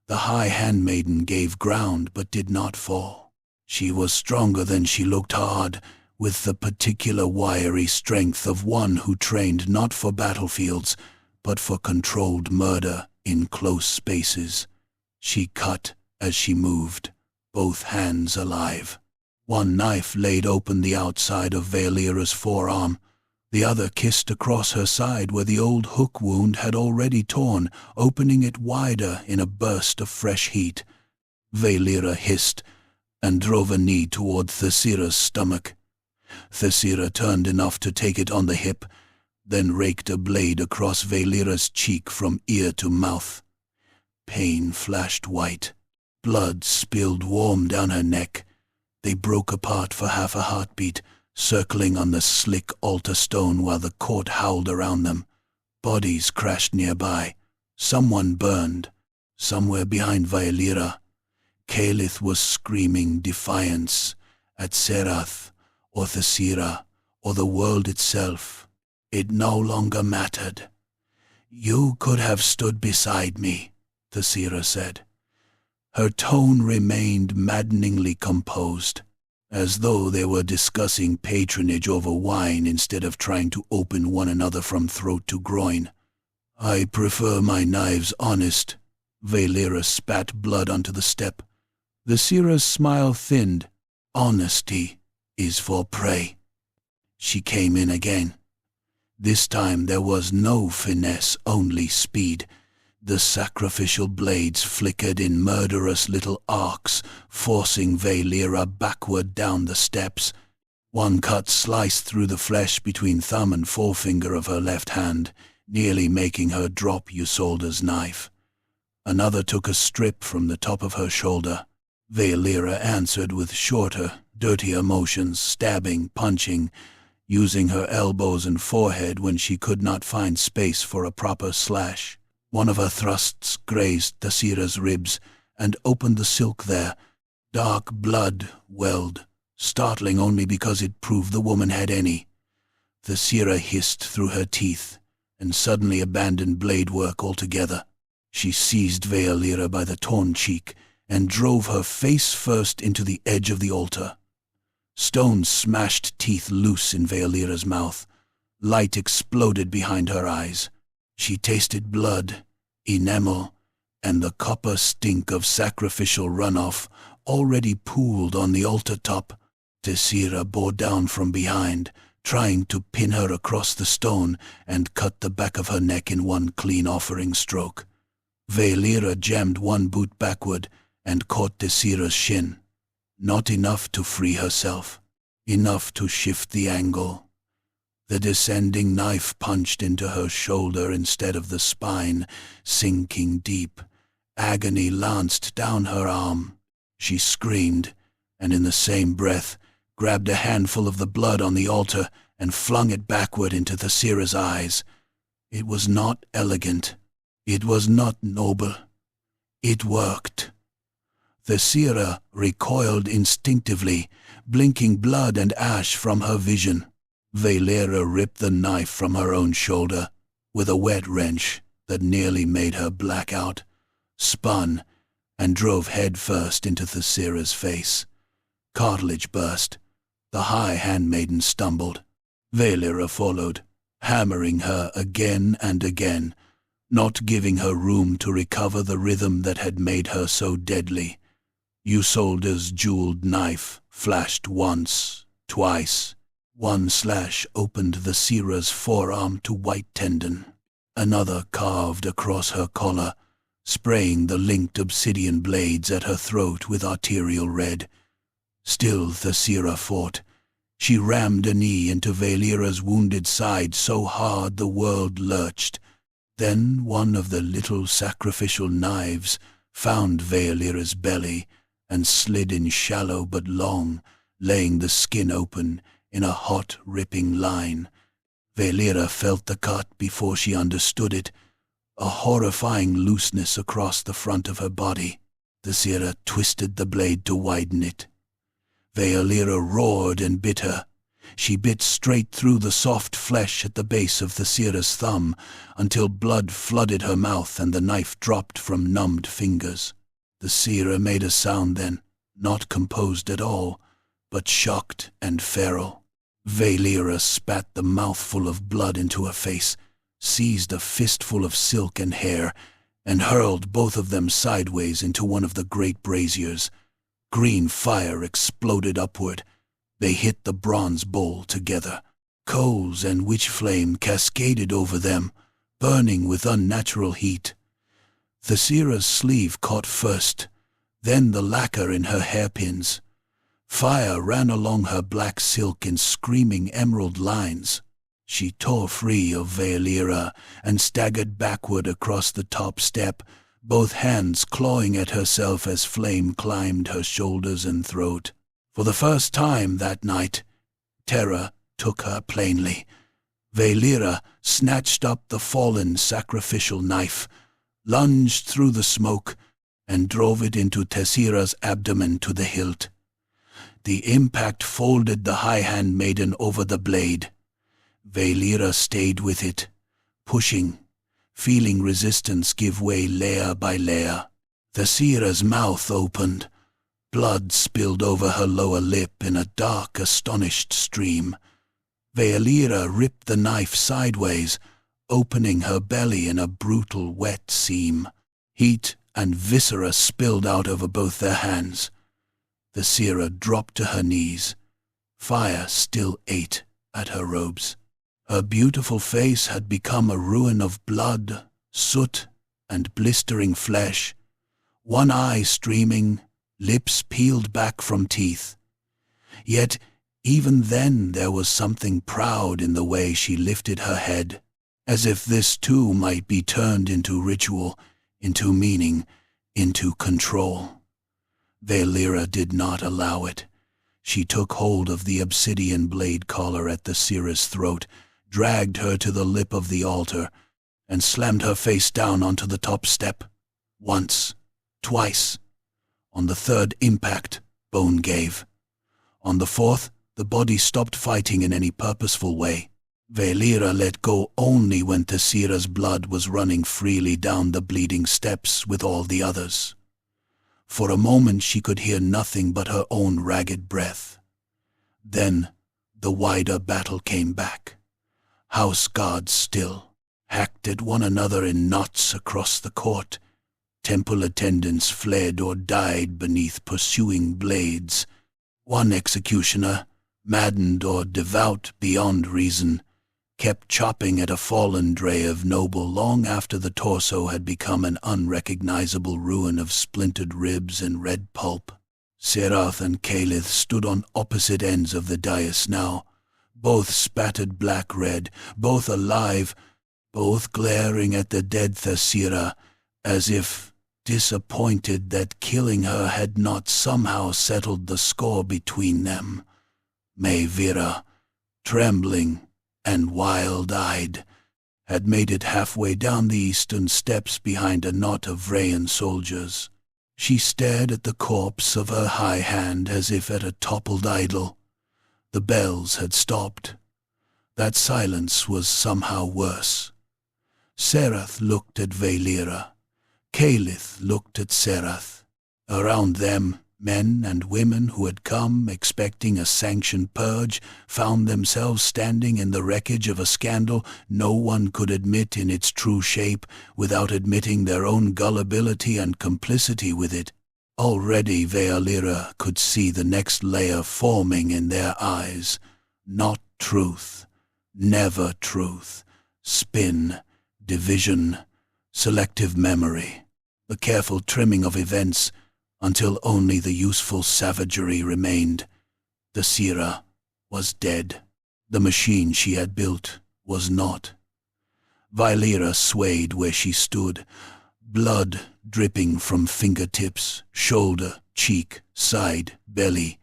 The high handmaiden gave ground but did not fall. She was stronger than she looked hard, with the particular wiry strength of one who trained not for battlefields, but for controlled murder in close spaces. She cut as she moved, both hands alive. One knife laid open the outside of Violira's forearm. The other kissed across her side where the old hook wound had already torn, opening it wider in a burst of fresh heat. Violira hissed and drove a knee toward Thesira's stomach. Thesira turned enough to take it on the hip, then raked a blade across Violira's cheek from ear to mouth. Pain flashed white. Blood spilled warm down her neck. They broke apart for half a heartbeat, circling on the slick altar stone while the court howled around them. Bodies crashed nearby. Someone burned, somewhere behind Violira. Calith was screaming defiance at Serath, or Thesira, or the world itself. It no longer mattered. "You could have stood beside me," Thesira said. Her tone remained maddeningly composed, as though they were discussing patronage over wine instead of trying to open one another from throat to groin. "I prefer my knives honest." Violira spat blood onto the step. Thesira's smile thinned. "Honesty is for prey." She came in again. This time there was no finesse, only speed. The sacrificial blades flickered in murderous little arcs, forcing Violira backward down the steps. One cut sliced through the flesh between thumb and forefinger of her left hand, nearly making her drop Isolde's knife. Another took a strip from the top of her shoulder. Violira answered with shorter, dirtier motions, stabbing, punching, using her elbows and forehead when she could not find space for a proper slash. One of her thrusts grazed Thesira's ribs and opened the silk there. Dark blood welled, startling only because it proved the woman had any. Thesira hissed through her teeth and suddenly abandoned blade work altogether. She seized Violira by the torn cheek and drove her face first into the edge of the altar. Stone smashed teeth loose in Violira's mouth. Light exploded behind her eyes. She tasted blood, enamel, and the copper stink of sacrificial runoff already pooled on the altar top. Thesira bore down from behind, trying to pin her across the stone and cut the back of her neck in one clean offering stroke. Violira jammed one boot backward and caught Thesira's shin. Not enough to free herself, enough to shift the angle. The descending knife punched into her shoulder instead of the spine, sinking deep. Agony lanced down her arm. She screamed, and in the same breath grabbed a handful of the blood on the altar and flung it backward into Thesira's eyes. It was not elegant. It was not noble. It worked. Thesira recoiled instinctively, blinking blood and ash from her vision. Violira ripped the knife from her own shoulder with a wet wrench that nearly made her black out, spun, and drove head first into Thesira's face. Cartilage burst. The high handmaiden stumbled. Violira followed, hammering her again and again, not giving her room to recover the rhythm that had made her so deadly. Isolde's jeweled knife flashed once, twice. One slash opened the seer's forearm to white tendon. Another carved across her collar, spraying the linked obsidian blades at her throat with arterial red. Still the seer fought. She rammed a knee into Valera's wounded side so hard the world lurched. Then one of the little sacrificial knives found Valera's belly and slid in shallow but long, laying the skin open in a hot, ripping line. Valera felt the cut before she understood it, a horrifying looseness across the front of her body. The seer twisted the blade to widen it. Valera roared and bit her. She bit straight through the soft flesh at the base of the seer's thumb until blood flooded her mouth and the knife dropped from numbed fingers. The seer made a sound then, not composed at all, but shocked and feral. Valera spat the mouthful of blood into her face, seized a fistful of silk and hair, and hurled both of them sideways into one of the great braziers. Green fire exploded upward. They hit the bronze bowl together. Coals and witch flame cascaded over them, burning with unnatural heat. The seer's sleeve caught first, then the lacquer in her hairpins. Fire ran along her black silk in screaming emerald lines. She tore free of Valera and staggered backward across the top step, both hands clawing at herself as flame climbed her shoulders and throat. For the first time that night, terror took her plainly. Valera snatched up the fallen sacrificial knife, lunged through the smoke, and drove it into Tessira's abdomen to the hilt. The impact folded the high handmaiden over the blade. Valera stayed with it, pushing, feeling resistance give way layer by layer. Tessira's mouth opened. Blood spilled over her lower lip in a dark, astonished stream. Valera ripped the knife sideways, opening her belly in a brutal, wet seam. Heat and viscera spilled out over both their hands. The seer dropped to her knees. Fire still ate at her robes. Her beautiful face had become a ruin of blood, soot, and blistering flesh. One eye streaming, lips peeled back from teeth. Yet even then there was something proud in the way she lifted her head, as if this too might be turned into ritual, into meaning, into control. Valera did not allow it. She took hold of the obsidian blade collar at the seer's throat, dragged her to the lip of the altar, and slammed her face down onto the top step. Once, twice. On the third impact, bone gave. On the fourth, the body stopped fighting in any purposeful way. Valera let go only when Tessira's blood was running freely down the bleeding steps with all the others. For a moment she could hear nothing but her own ragged breath. Then the wider battle came back. House guards still hacked at one another in knots across the court. Temple attendants fled or died beneath pursuing blades. One executioner, maddened or devout beyond reason, kept chopping at a fallen Drev noble long after the torso had become an unrecognizable ruin of splintered ribs and red pulp. Serath and Kalith stood on opposite ends of the dais now, both spattered black-red, both alive, both glaring at the dead Tessira, as if disappointed that killing her had not somehow settled the score between them. Maevira, trembling and wild-eyed, had made it halfway down the eastern steps behind a knot of Vrayan soldiers. She stared at the corpse of her high hand as if at a toppled idol. The bells had stopped. That silence was somehow worse. Serath looked at Valera. Kalith looked at Serath. Around them, Men and women who had come expecting a sanctioned purge found themselves standing in the wreckage of a scandal no one could admit in its true shape without admitting their own gullibility and complicity with it. Already Vealira could see the next layer forming in their eyes. Not truth, never truth, spin, division, selective memory, the careful trimming of events until only the useful savagery remained. The Seerah was dead. The machine she had built was not. Vealira swayed where she stood, blood dripping from fingertips, shoulder, cheek, side, belly.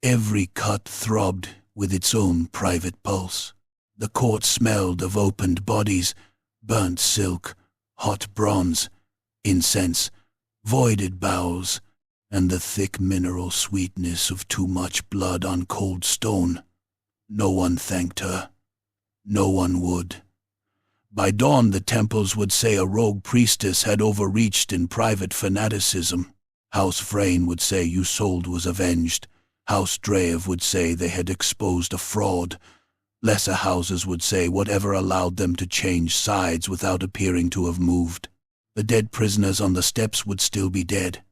Every cut throbbed with its own private pulse. The court smelled of opened bodies, burnt silk, hot bronze, incense, voided bowels, and the thick mineral sweetness of too much blood on cold stone. No one thanked her. No one would. By dawn the temples would say a rogue priestess had overreached in private fanaticism. House Frayne would say Usold was avenged. House Drave would say they had exposed a fraud. Lesser houses would say whatever allowed them to change sides without appearing to have moved. The dead prisoners on the steps would still be dead.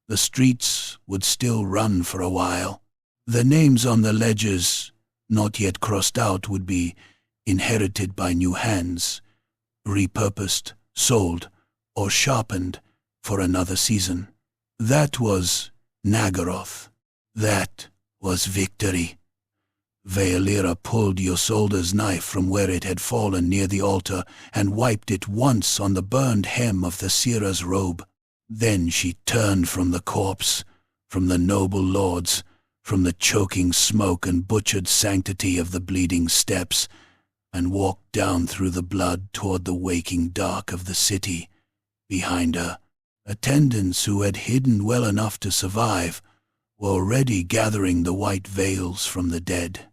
The streets would still run for a while. The names on the ledgers, not yet crossed out, would be inherited by new hands, repurposed, sold, or sharpened for another season. That was Nagaroth. That was victory. Vealira pulled Usold's knife from where it had fallen near the altar and wiped it once on the burned hem of the Seerah's robe. Then she turned from the corpse, from the noble lords, from the choking smoke and butchered sanctity of the bleeding steps, and walked down through the blood toward the waking dark of the city. Behind her, attendants who had hidden well enough to survive were already gathering the white veils from the dead.